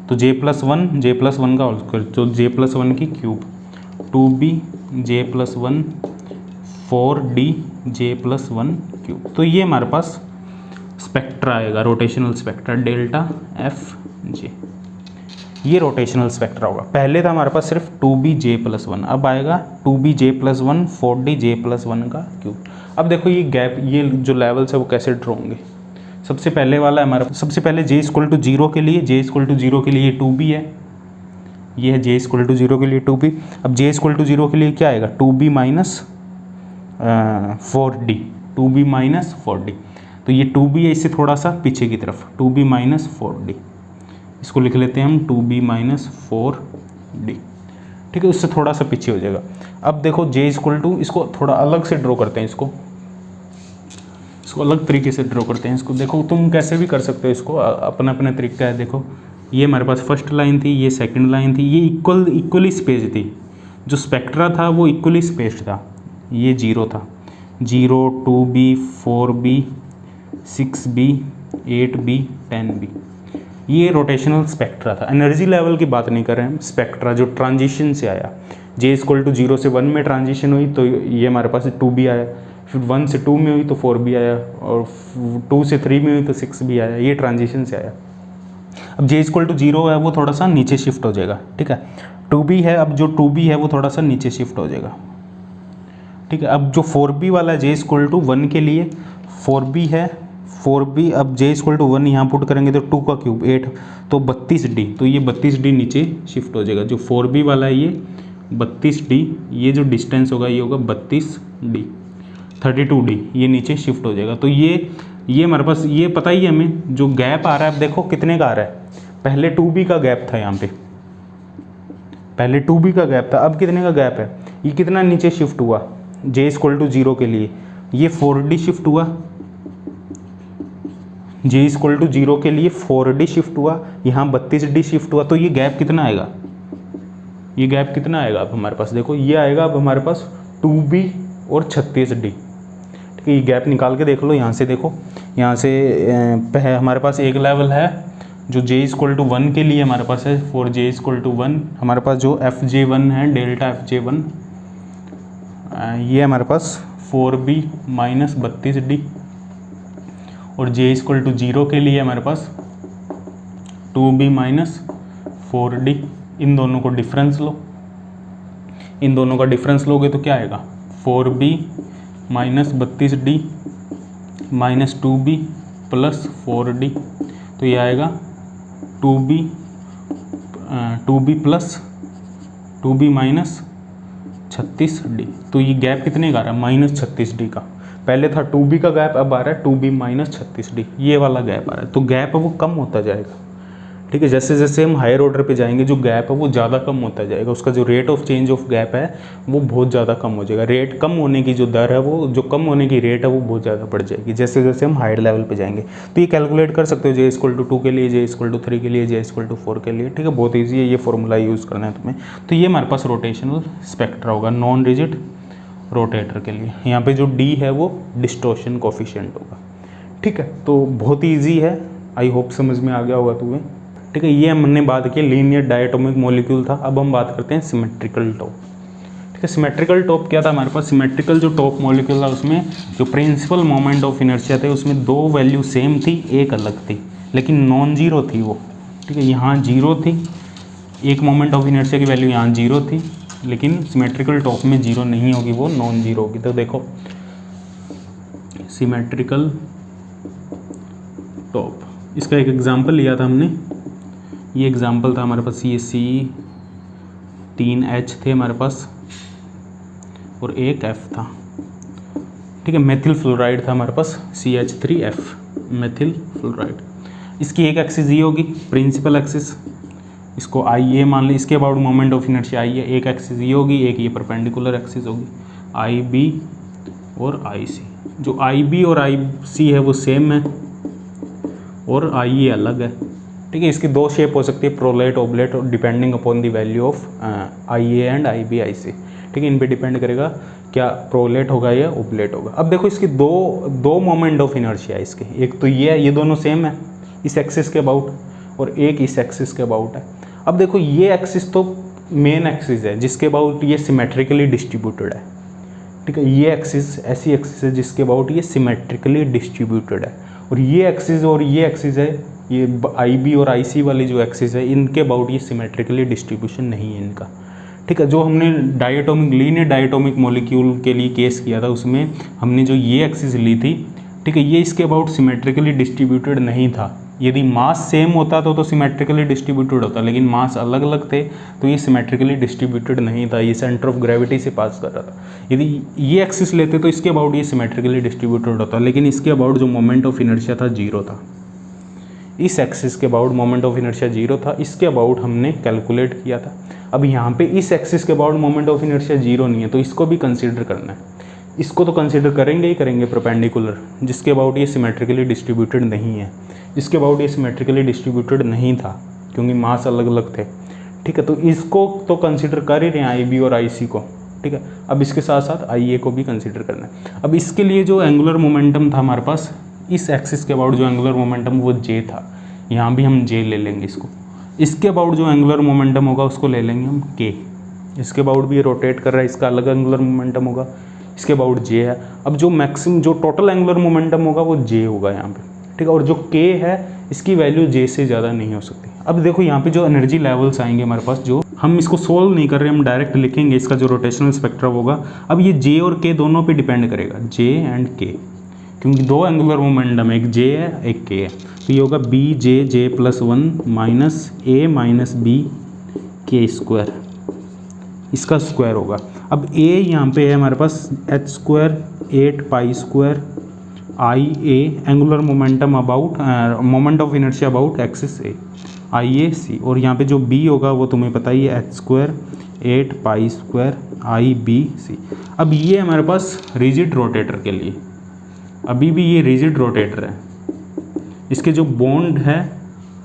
[SPEAKER 1] तो जे प्लस वन का होल स्क्वायर, तो जे प्लस वन की cube, 2b J plus one 4d J plus one cube. तो ये हमारे पास स्पेक्ट्रा आएगा, रोटेशनल स्पेक्ट्रा डेल्टा एफ जे, ये रोटेशनल स्पेक्ट्रा होगा। पहले था हमारे पास सिर्फ 2b जे प्लस वन, अब आएगा 2b J plus one 4d J plus one का क्यूब। अब देखो ये गैप, ये जो लेवल्स है वो कैसे ड्रॉ होंगे। सबसे पहले वाला है हमारा, सबसे पहले j इक्वल टू जीरो के लिए, j इक्वल टू जीरो के लिए 2b है, ये है j इक्वल टू जीरो के लिए 2b। अब j इक्वल टू जीरो के लिए क्या आएगा, 2b minus 4d, 2b minus 4d। तो ये 2b है, इससे थोड़ा सा पीछे की तरफ, 2b माइनस 4d, इसको लिख लेते हैं हम 2b माइनस 4d, ठीक है, उससे थोड़ा सा पीछे हो जाएगा। अब देखो j इक्वल टू, इसको थोड़ा अलग से ड्रॉ करते हैं, इसको अलग तरीके से ड्रॉ करते हैं। इसको देखो तुम कैसे भी कर सकते हो, इसको अपना अपना तरीका है। देखो ये हमारे पास फर्स्ट लाइन थी, ये सेकंड लाइन थी, ये इक्वली स्पेस थी, जो स्पेक्ट्रा था वो इक्वली स्पेस्ड था। ये जीरो था, 0 2b 4b 6b 8b 10b, ये रोटेशनल स्पेक्ट्रा था। एनर्जी लेवल की बात नहीं कर रहे हैं, स्पेक्ट्रा जो ट्रांजिशन से आया, j इक्वल टू 0 से 1 में ट्रांजिशन हुई तो ये हमारे पास 2b आया, फिर 1 से 2 में हुई तो 4b आया, और 2 से 3 में हुई तो 6b आया, ये ट्रांजिशन से आया। अब j इक्वल टू 0 है वो थोड़ा सा नीचे शिफ्ट हो जाएगा, ठीक है। 2b है, अब जो 2b है वो थोड़ा सा नीचे शिफ्ट हो जाएगा, ठीक है। अब जो 4b वाला है j इक्वल टू 1 के लिए 4b है, 4b, अब j इक्वल टू 1 यहाँ पुट करेंगे तो 2 का क्यूब 8, तो 32d, तो ये 32d नीचे शिफ्ट हो जाएगा। जो 4b वाला है ये 32d, ये जो डिस्टेंस होगा ये होगा 32d, 32d, ये नीचे शिफ्ट हो जाएगा। तो ये हमारे पास ये पता ही है हमें, जो गैप आ रहा है देखो कितने का आ रहा है, पहले 2b का गैप था, यहाँ पे पहले 2b का गैप था, अब कितने का गैप है, ये कितना नीचे शिफ्ट हुआ j इक्वल टू 0 के लिए, ये 4d शिफ्ट हुआ, j इक्वल टू 0 के लिए 4d शिफ्ट हुआ, यहाँ 32d शिफ्ट हुआ, तो ये गैप कितना आएगा, ये गैप कितना आएगा अब हमारे पास, देखो ये आएगा अब हमारे पास 2b और 36d, ठीक है। ये गैप निकाल के देख लो, यहाँ से देखो, यहाँ से हमारे पास एक लेवल है जो j इक्वल टू 1 के लिए हमारे पास है, फॉर j इक्वल टू 1 हमारे पास जो fj1 है, डेल्टा fj1, ये हमारे पास 4b माइनस 32d, और j इक्वल टू 0 के लिए हमारे पास 2b माइनस 4d। इन दोनों को डिफरेंस लो, इन दोनों का डिफरेंस लोगे तो क्या आएगा, 4b minus 32d minus 2b plus 4d, तो ये आएगा 2b plus 2b minus 36d। तो ये गैप कितने का आ रहा है, माइनस 36d का। पहले था 2b का गैप, अब आ रहा है 2b माइनस 36d, ये वाला गैप आ रहा है। तो गैप है वो कम होता जाएगा, ठीक है। जैसे जैसे हम हायर ऑर्डर पे जाएंगे जो गैप है वो ज़्यादा कम होता जाएगा, उसका जो rate of change of gap है वो बहुत ज़्यादा कम हो जाएगा। रेट कम होने की जो दर है, वो जो कम होने की रेट है वो बहुत ज़्यादा बढ़ जाएगी जैसे जैसे हम हायर लेवल पे जाएंगे। तो ये कैलकुलेट कर सकते हो j इक्वल टू 2 के लिए, j इक्वल टू 3 के लिए, j इक्वल टू 4 के लिए, ठीक है। बहुत ईजी है, ये फॉर्मूला यूज़ करना है तुम्हें। तो ये हमारे पास रोटेशनल स्पेक्ट्रा होगा नॉन रिजिड रोटेटर के लिए। यहाँ पे जो d है वो डिस्टॉर्शन कोफिशिएंट होगा, ठीक है। तो बहुत ही ईजी है, आई होप समझ में आ गया होगा तुम्हें। ठीक है, ये हमने बात की लीनियर डायटोमिक मॉलिक्यूल था। अब हम बात करते हैं सिमेट्रिकल टॉप। ठीक है, सिमेट्रिकल टॉप क्या था हमारे पास? सिमेट्रिकल जो टॉप मॉलिक्यूल था उसमें जो प्रिंसिपल मोमेंट ऑफ इनर्शिया थे उसमें दो वैल्यू सेम थी, एक अलग थी, लेकिन नॉन जीरो थी वो। ठीक है, यहाँ जीरो थी, एक मोमेंट ऑफ इनर्शिया की वैल्यू यहाँ जीरो थी, लेकिन सिमेट्रिकल टॉप में जीरो नहीं होगी, वो नॉन जीरो होगी। तो देखो सिमेट्रिकल टॉप, इसका एक एग्जांपल लिया था हमने। ये एग्जांपल था हमारे पास, ये C3H थे हमारे पास और एक F था। ठीक है, मेथिल फ्लोराइड था हमारे पास CH3F, मेथिल फ्लोराइड। इसकी एक एक्सिस ये होगी प्रिंसिपल एक्सिस, इसको IA मान लें, इसके about moment of inertia I है। एक एक्सिस ये होगी, एक ये परपेंडिकुलर एक्सिस होगी, IB और IC। जो IB और IC है वो सेम है और IA अलग है। ठीक है, इसकी दो शेप हो सकती है, prolate oblate, depending upon the value of IA and IB IC। ठीक है, इन पे डिपेंड करेगा क्या प्रोलेट होगा या ओब्लेट होगा। अब देखो इसकी दो मोमेंट ऑफ इनर्शिया है इसके, एक तो ये है, ये दोनों सेम है इस एक्सिस के अबाउट, और एक इस एक्सिस के अबाउट है। अब देखो ये एक्सिस तो मेन एक्सिस है जिसके अबाउट ये सिमेट्रिकली डिस्ट्रीब्यूटेड है। ठीक है, ये एक्सिस ऐसी एक्सिस है जिसके अबाउट ये सिमेट्रिकली डिस्ट्रीब्यूटेड है, और ये एक्सिस है, ये IB और IC वाली जो एक्सिस है इनके अबाउट ये सिमेट्रिकली डिस्ट्रीब्यूशन नहीं है इनका। ठीक है, जो हमने डायटोमिक लीनियर डायटोमिक मॉलिक्यूल के लिए केस किया था उसमें हमने जो ये एक्सिस ली थी, ठीक है, ये इसके अबाउट सिमेट्रिकली डिस्ट्रीब्यूटेड नहीं था। यदि मास सेम होता तो सिमेट्रिकली डिस्ट्रीब्यूटेड होता, लेकिन मास अलग अलग थे तो ये सिमेट्रिकली डिस्ट्रीब्यूटेड नहीं था, ये सेंटर ऑफ ग्रेविटी से पास कर रहा था। यदि ये एक्सिस लेते तो इसके अबाउट ये सिमेट्रिकली डिस्ट्रीब्यूटेड होता, लेकिन इसके अबाउट जो मोमेंट ऑफ इनर्शिया था जीरो था। इस एक्सिस के about moment of inertia zero था, इसके अबाउट हमने कैलकुलेट किया था। अब यहाँ पे इस एक्सिस के about moment of inertia zero नहीं है, तो इसको भी कंसीडर करना है। इसको तो कंसीडर करेंगे ही करेंगे परपेंडिकुलर, जिसके अबाउट ये सिमेट्रिकली डिस्ट्रीब्यूटेड नहीं है, इसके अबाउट ये सिमेट्रिकली डिस्ट्रीब्यूटेड नहीं था क्योंकि मास अलग अलग थे। ठीक है, तो इसको तो कंसीडर कर ही रहे हैं IB और IC को। ठीक है, अब इसके साथ साथ IA को भी कंसीडर करना है। अब इसके लिए जो एंगुलर मोमेंटम था हमारे पास, इस एक्सिस के अबाउट जो एंगुलर मोमेंटम वो J था, यहाँ भी हम J ले लेंगे इसको। इसके अबाउट जो एंगुलर मोमेंटम होगा उसको ले लेंगे हम K। इसके अबाउट भी ये रोटेट कर रहा है, इसका अलग एंगुलर मोमेंटम होगा, इसके अबाउट J है। अब जो मैक्सिमम जो टोटल एंगुलर मोमेंटम होगा वो J होगा यहाँ पे। ठीक है, और जो K है इसकी वैल्यू J से ज़्यादा नहीं हो सकती। अब देखो यहाँ पे जो एनर्जी लेवल्स आएंगे हमारे पास, जो हम इसको सोल्व नहीं कर रहे, हम डायरेक्ट लिखेंगे इसका जो रोटेशनल स्पेक्ट्रम होगा। अब ये J और K दोनों पे डिपेंड करेगा, J एंड K, क्योंकि दो एंगुलर मोमेंटम है, एक J है एक K है। तो ये होगा BJ+1 minus A minus B K square, इसका स्क्वायर होगा। अब A यहाँ पे है हमारे पास h square 8 pi square IA angular momentum about moment of inertia about axis A IAC, और यहाँ पे जो B होगा वो तुम्हें पता ही है h square 8 pi square IBC। अब ये हमारे पास रिजिड रोटेटर के लिए, अभी भी ये रिजिड रोटेटर है, इसके जो बॉन्ड है,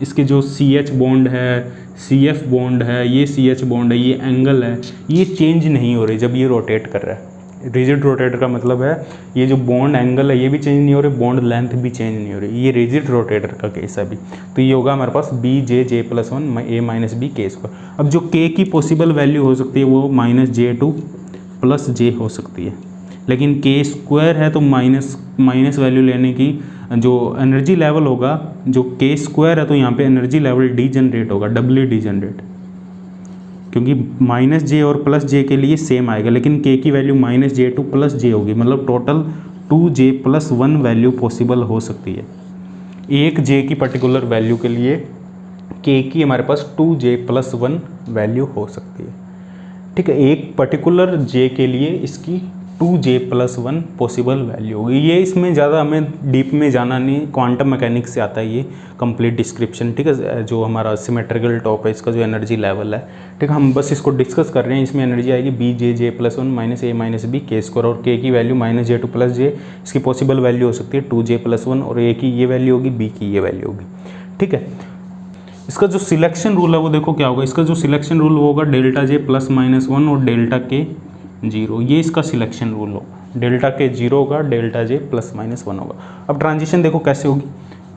[SPEAKER 1] इसके जो CH बॉन्ड है, CF बॉन्ड है, ये CH बॉन्ड है, ये एंगल है, ये चेंज नहीं हो रही जब ये रोटेट कर रहा है। रिजिड रोटेटर का मतलब है ये जो बॉन्ड एंगल है ये भी चेंज नहीं हो रही, बॉन्ड लेंथ भी चेंज नहीं हो रही, ये रिजिड रोटेटर का केस है अभी। तो ये होगा हमारे पास BJ+1 A minus B K square. अब जो K की पॉसिबल वैल्यू हो सकती है वो -J2 + J हो सकती है, लेकिन K स्क्वायर है तो माइनस वैल्यू लेने की जो एनर्जी लेवल होगा, जो K स्क्वायर है तो यहाँ पे एनर्जी लेवल डीजनरेट होगा, डबली डीजनरेट, क्योंकि -J और +J के लिए सेम आएगा, लेकिन K की वैल्यू -J2 + J होगी, मतलब टोटल 2J+1 वैल्यू पॉसिबल हो सकती है। एक J की पर्टिकुलर वैल्यू के लिए K की हमारे पास 2J+1 वैल्यू हो सकती है। ठीक है, एक पर्टिकुलर J के लिए इसकी 2J+1 पॉसिबल वैल्यू होगी। ये इसमें ज़्यादा हमें डीप में जाना नहीं, क्वांटम मैकेनिक्स से आता है ये कंप्लीट डिस्क्रिप्शन। ठीक है, जो हमारा सिमेट्रिकल टॉप है इसका जो एनर्जी लेवल है, ठीक है, हम बस इसको डिस्कस कर रहे हैं। इसमें एनर्जी आएगी BJ+1 minus A minus B K square, और K की वैल्यू -J2 + J, इसकी पॉसिबल वैल्यू हो सकती है 2J+1, और A की ये वैल्यू होगी, B की ये वैल्यू होगी। ठीक है, इसका जो सिलेक्शन रूल है वो देखो क्या होगा। इसका जो सिलेक्शन रूल होगा ΔJ +-1 और ΔK 0, ये इसका सिलेक्शन रूल होगा। ΔK 0 होगा, ΔJ +-1 होगा। अब ट्रांजिशन देखो कैसे होगी।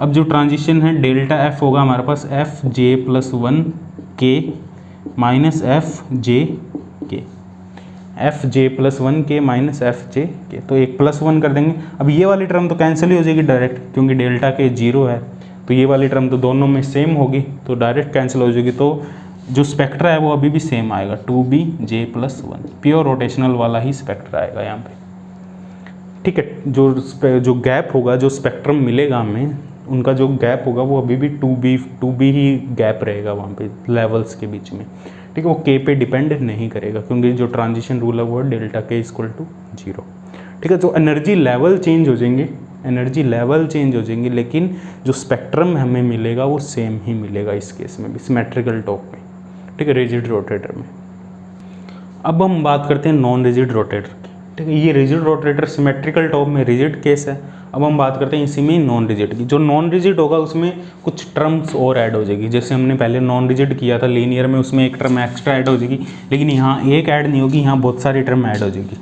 [SPEAKER 1] अब जो ट्रांजिशन है डेल्टा एफ होगा हमारे पास एफ जे प्लस वन के माइनस एफ जे के, एफ जे प्लस वन के माइनस एफ जे के, तो एक प्लस वन कर देंगे। अब ये वाली टर्म तो कैंसिल ही हो जाएगी डायरेक्ट, क्योंकि डेल्टा के जीरो है, तो ये वाली टर्म तो दोनों में सेम होगी, तो डायरेक्ट कैंसिल हो जाएगी। तो जो स्पेक्ट्रा है वो अभी भी सेम आएगा, 2b J plus one, pure rotational वाला ही स्पेक्ट्रा आएगा यहाँ पे, ठीक है। जो गैप होगा, जो स्पेक्ट्रम मिलेगा हमें, उनका जो गैप होगा वो अभी भी 2b ही गैप रहेगा वहाँ पे लेवल्स के बीच में, ठीक है। वो k पे डिपेंड नहीं करेगा, क्योंकि जो ट्रांजिशन रूल है वो है डेल्टा k इक्वल टू 0, ठीक है। तो एनर्जी लेवल चेंज हो जाएंगे, एनर्जी लेवल चेंज हो जाएंगे, लेकिन जो स्पेक्ट्रम हमें मिलेगा वो सेम ही मिलेगा इस केस में भी, सिमेट्रिकल टॉप में, ठीक है, रिजिड रोटेटर में। अब हम बात करते हैं नॉन रिजिड रोटेटर की, ठीक है। ये रिजिड रोटेटर सिमेट्रिकल टॉप में रिजिड केस है। अब हम बात करते हैं इसी में नॉन रिजिड की। जो नॉन रिजिड होगा उसमें कुछ टर्म्स और ऐड हो जाएगी, जैसे हमने पहले नॉन रिजिड किया था लीनियर में, उसमें एक टर्म एक्स्ट्रा ऐड हो जाएगी, लेकिन यहाँ एक ऐड नहीं होगी, यहाँ बहुत सारी टर्म ऐड हो जाएगी,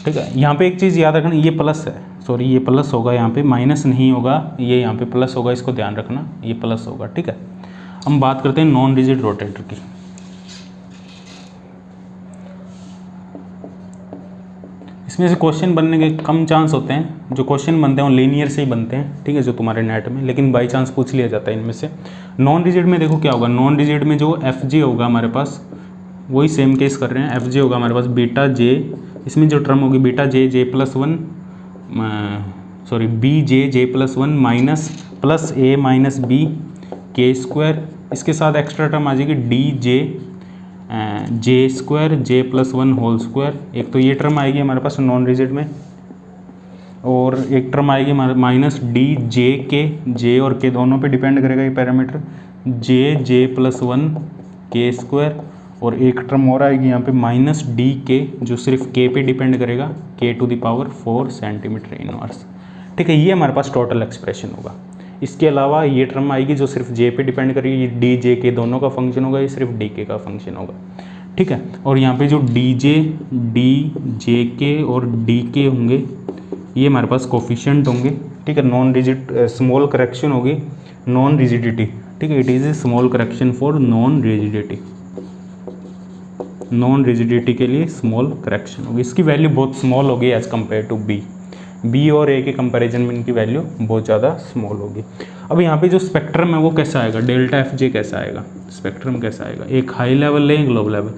[SPEAKER 1] ठीक है। यहाँ पे एक चीज़ याद रखना, ये प्लस है, सॉरी ये प्लस होगा, यहाँ पे माइनस नहीं होगा, ये यहाँ पे प्लस होगा, इसको ध्यान रखना, ये प्लस होगा, ठीक है। हम बात करते हैं नॉन रिजिड रोटेटर की। इसमें से क्वेश्चन बनने के कम चांस होते हैं, जो क्वेश्चन बनते हैं वो लीनियर से ही बनते हैं, ठीक है, जो तुम्हारे नेट में, लेकिन बाई चांस पूछ लिया जाता है इनमें से। नॉन रिजिड में देखो क्या होगा, नॉन रिजिड में जो एफ जे होगा हमारे पास, वही सेम केस कर रहे हैं, एफ जे होगा हमारे पास बीटा जे, इसमें जो टर्म होगी beta J J plus one, sorry B J J plus one minus plus A minus B के स्क्वायर, इसके साथ एक्स्ट्रा टर्म आ जाएगी D J J square J plus one whole square. एक तो ये टर्म आएगी हमारे पास नॉन रिजिड में, और एक टर्म आएगी हमारे माइनस डी जे के, जे और के दोनों पे डिपेंड करेगा ये पैरामीटर, जे जे प्लस वन के स्क्वायर, और एक टर्म और आएगी यहाँ पे माइनस डी के, जो सिर्फ के पे डिपेंड करेगा, K to the power 4 centimetre inverse, ठीक है। ये हमारे पास टोटल एक्सप्रेशन होगा। इसके अलावा ये टर्म आएगी जो सिर्फ जे पे डिपेंड करेगी, ये डी जे के दोनों का फंक्शन होगा, ये सिर्फ डी के का फंक्शन होगा, ठीक है। और यहाँ पे जो डी जे के और डी के होंगे, ये हमारे पास कोफिशिएंट होंगे, ठीक है। नॉन रिजिड स्मॉल करेक्शन होगी नॉन रिजिडिटी, ठीक है, it is a small correction for non rigidity, non rigidity के लिए स्मॉल करेक्शन होगी। इसकी वैल्यू बहुत स्मॉल होगी एज़ कम्पेयर टू बी और ए के कंपैरिजन में इनकी वैल्यू बहुत ज़्यादा स्मॉल होगी। अब यहाँ पे जो स्पेक्ट्रम है वो कैसा आएगा, डेल्टा एफ जे कैसा आएगा, स्पेक्ट्रम कैसा आएगा, एक हाई लेवल लें ग्लोब लेवल,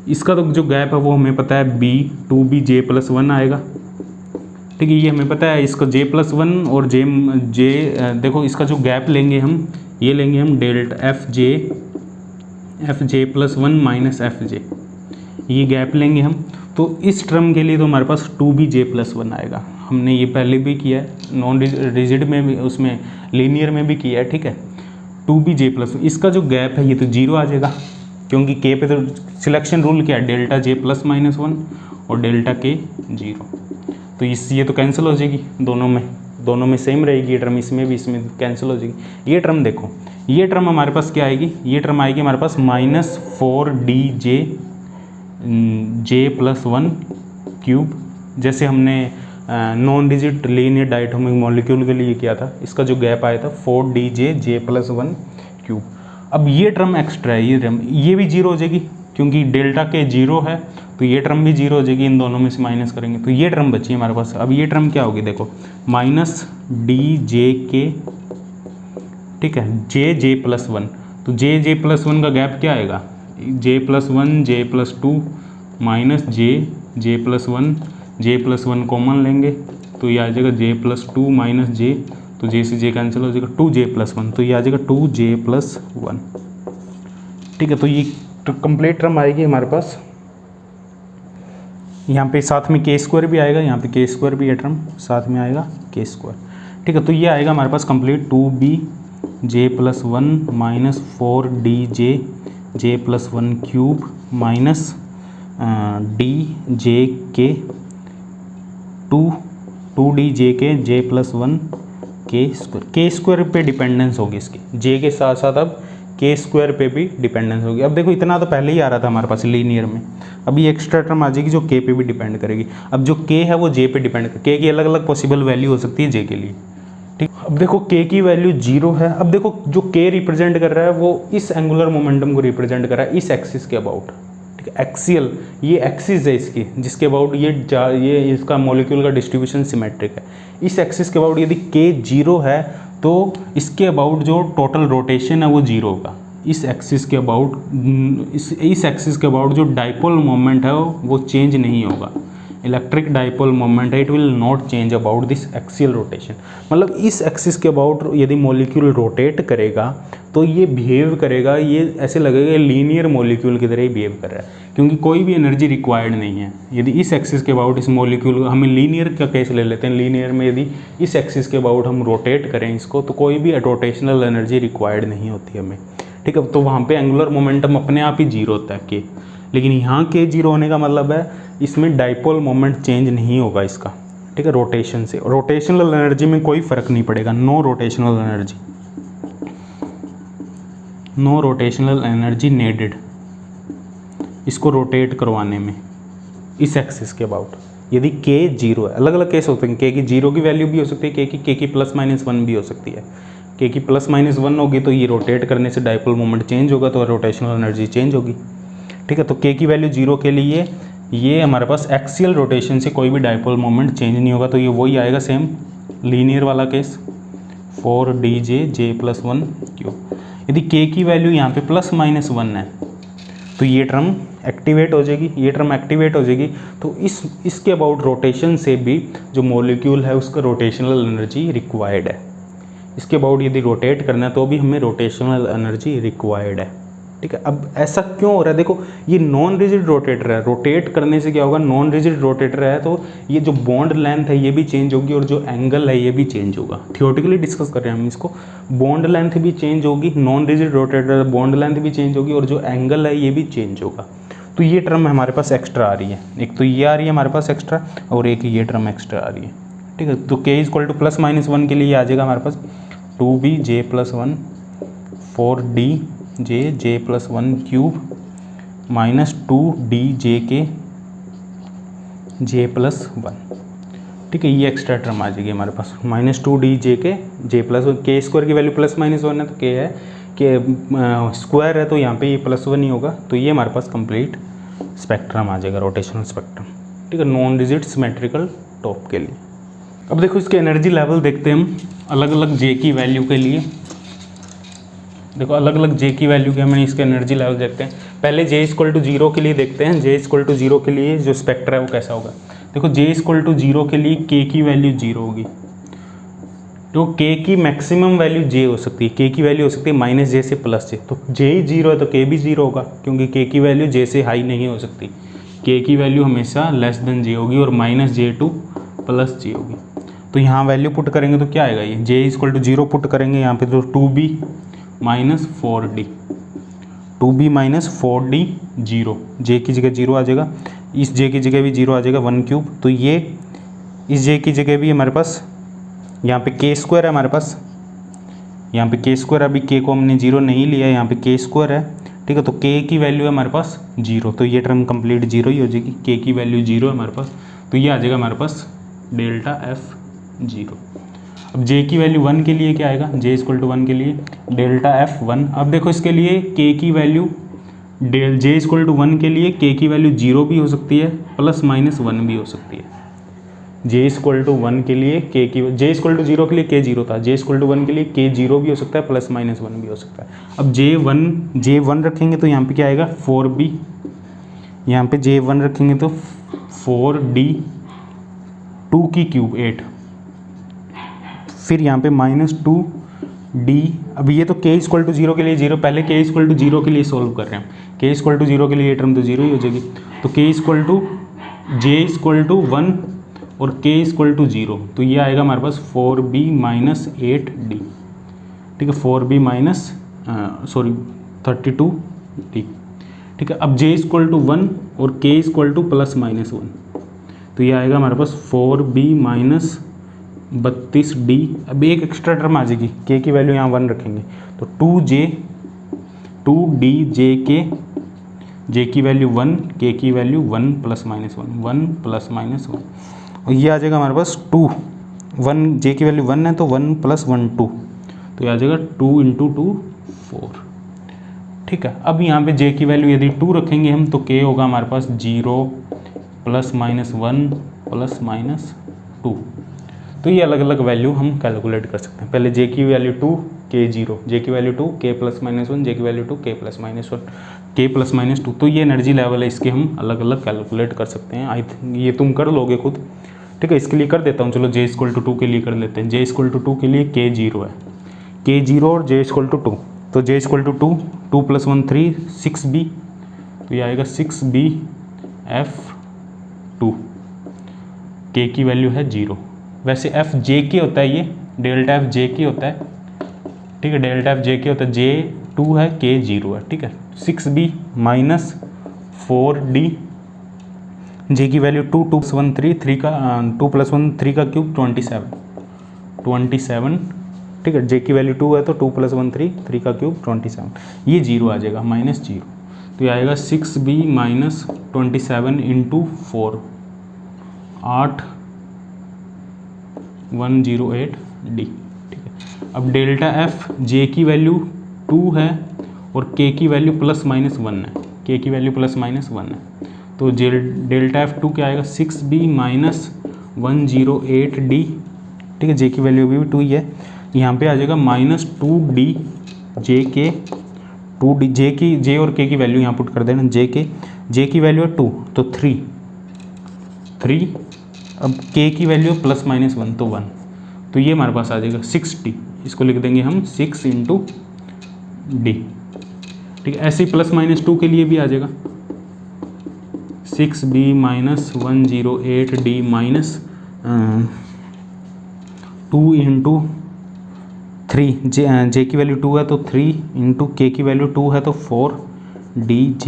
[SPEAKER 1] इसका तो जो गैप है वो हमें पता है B 2b J plus one आएगा, ठीक है, ये हमें पता है। इसका जे प्लस वन और जे देखो इसका जो गैप लेंगे हम, ये लेंगे हम delta F J plus one minus F जे, ये गैप लेंगे हम। तो इस टर्म के लिए तो हमारे पास 2b जे प्लस वन आएगा, हमने ये पहले भी किया है नॉन रिजिड में भी, उसमें लीनियर में भी किया है, ठीक है। 2b जे प्लस, इसका जो गैप है ये तो जीरो आ जाएगा, क्योंकि के पे तो सिलेक्शन रूल क्या है, delta J plus minus one और डेल्टा के जीरो, तो ये तो कैंसिल हो जाएगी, दोनों में सेम रहेगी ये टर्म, इसमें भी इसमें कैंसिल हो जाएगी। ये टर्म देखो, ये टर्म हमारे पास क्या आएगी, ये टर्म आएगी हमारे पास minus 4d J plus one cube, जैसे हमने non rigid linear diatomic molecule के लिए किया था, इसका जो गैप आया था 4d J plus one cube. अब ये टर्म एक्स्ट्रा है, ये टर्म ये भी जीरो हो जाएगी, क्योंकि डेल्टा के जीरो है, तो ये टर्म भी जीरो हो जाएगी, इन दोनों में से माइनस करेंगे तो ये टर्म बची है हमारे पास। अब ये टर्म क्या होगी देखो, माइनस डी जे के, ठीक है, जे प्लस वन, तो जे प्लस वन का गैप क्या आएगा, J plus one J plus to minus J plus one common लेंगे तो ये आ जाएगा जे प्लस टू माइनस जे, तो जे से जे कैंसिल हो जाएगा, 2j प्लस वन, तो ये आ जाएगा 2j प्लस वन, ठीक है। तो ये कंप्लीट टर्म आएगी हमारे पास, यहाँ पे साथ में के स्क्वायर भी आएगा, यहाँ पे के स्क्वायर भी है टर्म साथ में आएगा के स्क्वायर, ठीक है। तो ये आएगा हमारे पास complete 2b J plus one minus 4d J plus one cube minus D J के 2d जे के जे प्लस वन के स्क्वायर पे डिपेंडेंस होगी इसकी, जे के साथ साथ अब के स्क्वायर पे भी डिपेंडेंस होगी। अब देखो इतना तो पहले ही आ रहा था हमारे पास लीनियर में, अभी एक्स्ट्रा टर्म आ जाएगी जो के पे भी डिपेंड करेगी। अब जो के है वो जे पे डिपेंड कर, के की अलग अलग पॉसिबल वैल्यू हो सकती है जे के लिए, ठीक। अब देखो k की वैल्यू 0 है। अब देखो जो k रिप्रेजेंट कर रहा है वो इस एंगुलर मोमेंटम को रिप्रेजेंट कर रहा है इस एक्सिस के अबाउट, ठीक है। एक्सियल ये एक्सिस है इसकी, जिसके अबाउट ये इसका मॉलिक्यूल का डिस्ट्रीब्यूशन सिमेट्रिक है। इस एक्सिस के अबाउट यदि k 0 है तो इसके अबाउट जो टोटल रोटेशन है वो 0 होगा। इस एक्सिस के अबाउट इस एक्सिस के अबाउट जो डाइपोल मोमेंट है वो चेंज नहीं होगा। इलेक्ट्रिक डाइपोल मोमेंट है, it will not change about this axial rotation. मतलब इस एक्सिस के अबाउट यदि मॉलिक्यूल रोटेट करेगा तो ये बिहेव करेगा, ये ऐसे लगेगा लीनियर मॉलिक्यूल की तरह ही बिहेव कर रहा है, क्योंकि कोई भी एनर्जी रिक्वायर्ड नहीं है। यदि इस एक्सिस के अबाउट इस मॉलिक्यूल, हमें लीनियर का केस ले लेते हैं, लीनियर में यदि इस एक्सिस के अबाउट हम रोटेट करें इसको तो कोई भी रोटेशनल एनर्जी रिक्वायर्ड नहीं होती हमें, ठीक है। तो वहाँ पे एंगुलर मोमेंटम अपने आप ही 0 होता है के, लेकिन यहाँ के 0 होने का मतलब है इसमें डाइपोल मोमेंट चेंज नहीं होगा इसका, ठीक है, रोटेशन से। रोटेशनल एनर्जी में कोई फर्क नहीं पड़ेगा, no rotational energy, no rotational energy needed इसको रोटेट करवाने में इस एक्सिस के अबाउट। यदि k 0 है, अलग अलग केस होते हैं, k की 0 की वैल्यू भी हो सकती है, k की +-1 भी हो सकती है। k की +-1 होगी तो ये रोटेट करने से डाइपोल मोमेंट चेंज होगा तो रोटेशनल एनर्जी चेंज होगी, ठीक है। तो k की वैल्यू 0 के लिए ये हमारे पास एक्सियल रोटेशन से कोई भी डाइपोल मोमेंट चेंज नहीं होगा, तो ये वही आएगा सेम लीनियर वाला केस 4dj j+1 यदि k की वैल्यू यहाँ पे +-1 है तो ये टर्म एक्टिवेट हो जाएगी, ये टर्म एक्टिवेट हो जाएगी। तो इसके अबाउट रोटेशन से भी जो मॉलिक्यूल है उसका रोटेशनल एनर्जी रिक्वायर्ड है। इसके अबाउट यदि रोटेट करना है तो भी हमें रोटेशनल एनर्जी रिक्वायर्ड है, ठीक है। अब ऐसा क्यों हो रहा है, देखो ये नॉन रिजिड रोटेटर है, रोटेट करने से क्या होगा, नॉन रिजिड रोटेटर है तो ये जो बॉन्ड लेंथ है ये भी चेंज होगी और जो एंगल है ये भी चेंज होगा। थियोरेटिकली डिस्कस कर रहे हैं हम इसको, बॉन्ड लेंथ भी चेंज होगी, non rigid rotator bond length भी चेंज होगी और जो एंगल है ये भी चेंज होगा। तो ये टर्म हमारे पास एक्स्ट्रा आ रही है, एक तो ये आ रही है हमारे पास एक्स्ट्रा और एक ये टर्म एक्स्ट्रा आ रही है, ठीक है। तो k = +-1 के लिए आ जाएगा हमारे पास 2b j+1 4d j+1 cube -2d j+1, ठीक है। ये एक्स्ट्रा टर्म आ जाएगी हमारे पास -2d j+1। k स्क्वायर की वैल्यू +-1 है तो k है, k स्क्वायर है तो यहाँ पे ये +1 ही होगा। तो ये हमारे पास कंप्लीट स्पेक्ट्रम आ जाएगा, रोटेशनल स्पेक्ट्रम, ठीक है, नॉन रिजिड सिमेट्रिकल टॉप के लिए। अब देखो इसके एनर्जी लेवल देखते हैं हम अलग अलग j की वैल्यू के लिए। देखो अलग अलग j की वैल्यू के हमें इसके एनर्जी लेवल देखते हैं। पहले j = 0 के लिए देखते हैं, j = 0 के लिए जो स्पेक्ट्रा है वो कैसा होगा। देखो j = 0 के लिए k की वैल्यू 0 होगी, तो k की मैक्सिमम वैल्यू j हो सकती है, k की वैल्यू हो सकती है -j से +j। तो j 0 है तो k भी 0 होगा, क्योंकि k की वैल्यू j से हाई नहीं हो सकती, k की वैल्यू हमेशा j होगी और -j to +j होगी। तो यहाँ वैल्यू पुट करेंगे तो क्या आएगा, ये j = 0 पुट करेंगे यहाँ पे तो 2b - 4d 4d 0, j की जगह 0 आ जाएगा, इस j की जगह भी 0 आ जाएगा 1 क्यूब। तो ये इस j की जगह भी हमारे पास यहाँ पे k स्क्वायर है हमारे पास, यहाँ पे k स्क्वायर, अभी k को हमने 0 नहीं लिया, यहाँ पे k स्क्वायर है, ठीक है। तो k की वैल्यू है हमारे पास 0, तो ये टर्म कंप्लीट 0 ही हो जाएगी, k की वैल्यू 0 है हमारे पास, तो ये आ जाएगा हमारे पास ΔF0। अब j की वैल्यू 1 के लिए क्या आएगा, j = 1 के लिए ΔF1। अब देखो इसके लिए k की वैल्यू j = 1 के लिए k की वैल्यू 0 भी हो सकती है +-1 भी हो सकती है। j = 1 के लिए j = 0 के लिए k 0 था, j = 1 के लिए k 0 भी हो सकता है +-1 भी हो सकता है। अब j1 रखेंगे तो यहाँ पे क्या आएगा 4b, यहाँ पे j1 रखेंगे तो 4d 2 की क्यूब 8, फिर यहाँ पे -2d। अब ये तो k = 0 के लिए 0, पहले k = 0 के लिए सोल्व कर रहे हैं, k = 0 के लिए ये टर्म तो 0 ही हो जाएगी। तो j = 1 और k = 0, तो ये आएगा हमारे पास 4b - 8d, ठीक है, 4b - 32d, ठीक है। अब j = 1 और k = +-1, तो ये आएगा हमारे पास 4b - 32d। अब एक एक्स्ट्रा टर्म आ जाएगी, k की वैल्यू यहाँ 1 रखेंगे तो 2d j की वैल्यू 1, k की वैल्यू 1 +-1 1 +-1, और ये आ जाएगा हमारे पास 2 1 जे की वैल्यू 1 है तो 1 + 1 2, तो ये आ जाएगा 2 × 2 4। ठीक है, अब यहाँ पे जे की वैल्यू यदि 2 रखेंगे हम तो के होगा हमारे पास 0 ± 1 ± 2। तो ये अलग अलग वैल्यू हम कैलकुलेट कर सकते हैं। पहले जे की वैल्यू 2 के 0, जे की वैल्यू 2 के ± 1, जे की वैल्यू 2 के ± 1, के ± 2। तो ये एनर्जी लेवल है, इसके हम अलग अलग कैलकुलेट कर सकते हैं। आई थिंक ये तुम कर लोगे खुद। ठीक है, इसके लिए कर देता हूँ, चलो जे = 2 के लिए कर लेते हैं। जे = 2 के लिए के 0 है, के 0 और जे = 2, तो जे = 2, 2 + 1 3, 6b, तो ये आएगा 6bF2। के की वैल्यू है 0। वैसे एफ जे के होता है, ये डेल्टा एफ जे के होता है। ठीक है, डेल्टा एफ जे के होता है, जे 2 है के 0 है। ठीक है, 6b - 4d, जे की वैल्यू 2, 2 + 1 3, 3 का 2 + 1 3 का क्यूब 27। ठीक है, जे की वैल्यू 2 है तो 2 + 1 3, 3 का क्यूब 27, ये 0 आ जाएगा -0। तो ये आएगा 6b - 27 × 4, 8108d। ठीक है, अब डेल्टा एफ जे की वैल्यू 2 है और के की वैल्यू +- 1 है, के की वैल्यू +- 1 है, तो डेल्टा एफ 2 क्या आएगा 6b - 108d। ठीक है, जे की वैल्यू भी 2 ही है, यहाँ पे आ जाएगा -2d जे के 2d, जे और के की वैल्यू यहाँ पुट कर देना। जे की वैल्यू है 2 तो 3, अब के की वैल्यू +- 1 तो 1, तो ये हमारे पास आ जाएगा 6d। इसको लिख देंगे हम 6 × d। ठीक है, ऐसे ही +- 2 के लिए भी आ जाएगा 6b - 108d -2 × 3, जे की वैल्यू 2 है तो 3 × के की वैल्यू 2 है तो 4djk।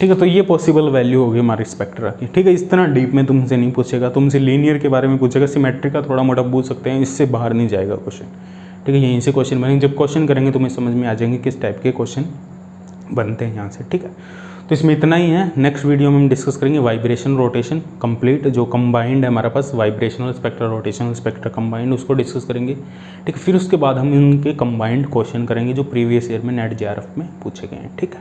[SPEAKER 1] ठीक है, तो ये पॉसिबल वैल्यू होगी हमारी स्पेक्ट्रा की। ठीक है, इस तरह डीप में तुमसे नहीं पूछेगा, तुमसे लीनियर के बारे में पूछेगा, सिमेट्रिक का थोड़ा मोटा पूछ सकते हैं, इससे बाहर नहीं जाएगा क्वेश्चन। ठीक है, यहीं से क्वेश्चन बनेंगे, जब क्वेश्चन करेंगे तुम्हें समझ में आ जाएंगे किस टाइप के क्वेश्चन बनते हैं यहाँ से। ठीक है, तो इसमें इतना ही है। नेक्स्ट वीडियो में हम डिस्कस करेंगे वाइब्रेशन रोटेशन कंप्लीट, जो कंबाइंड है हमारे पास, vibrational spectra, rotational spectra combined, उसको डिस्कस करेंगे। ठीक है, फिर उसके बाद हम इनके कंबाइंड क्वेश्चन करेंगे जो प्रीवियस ईयर में नेट जेआरएफ में पूछे गए हैं। ठीक है।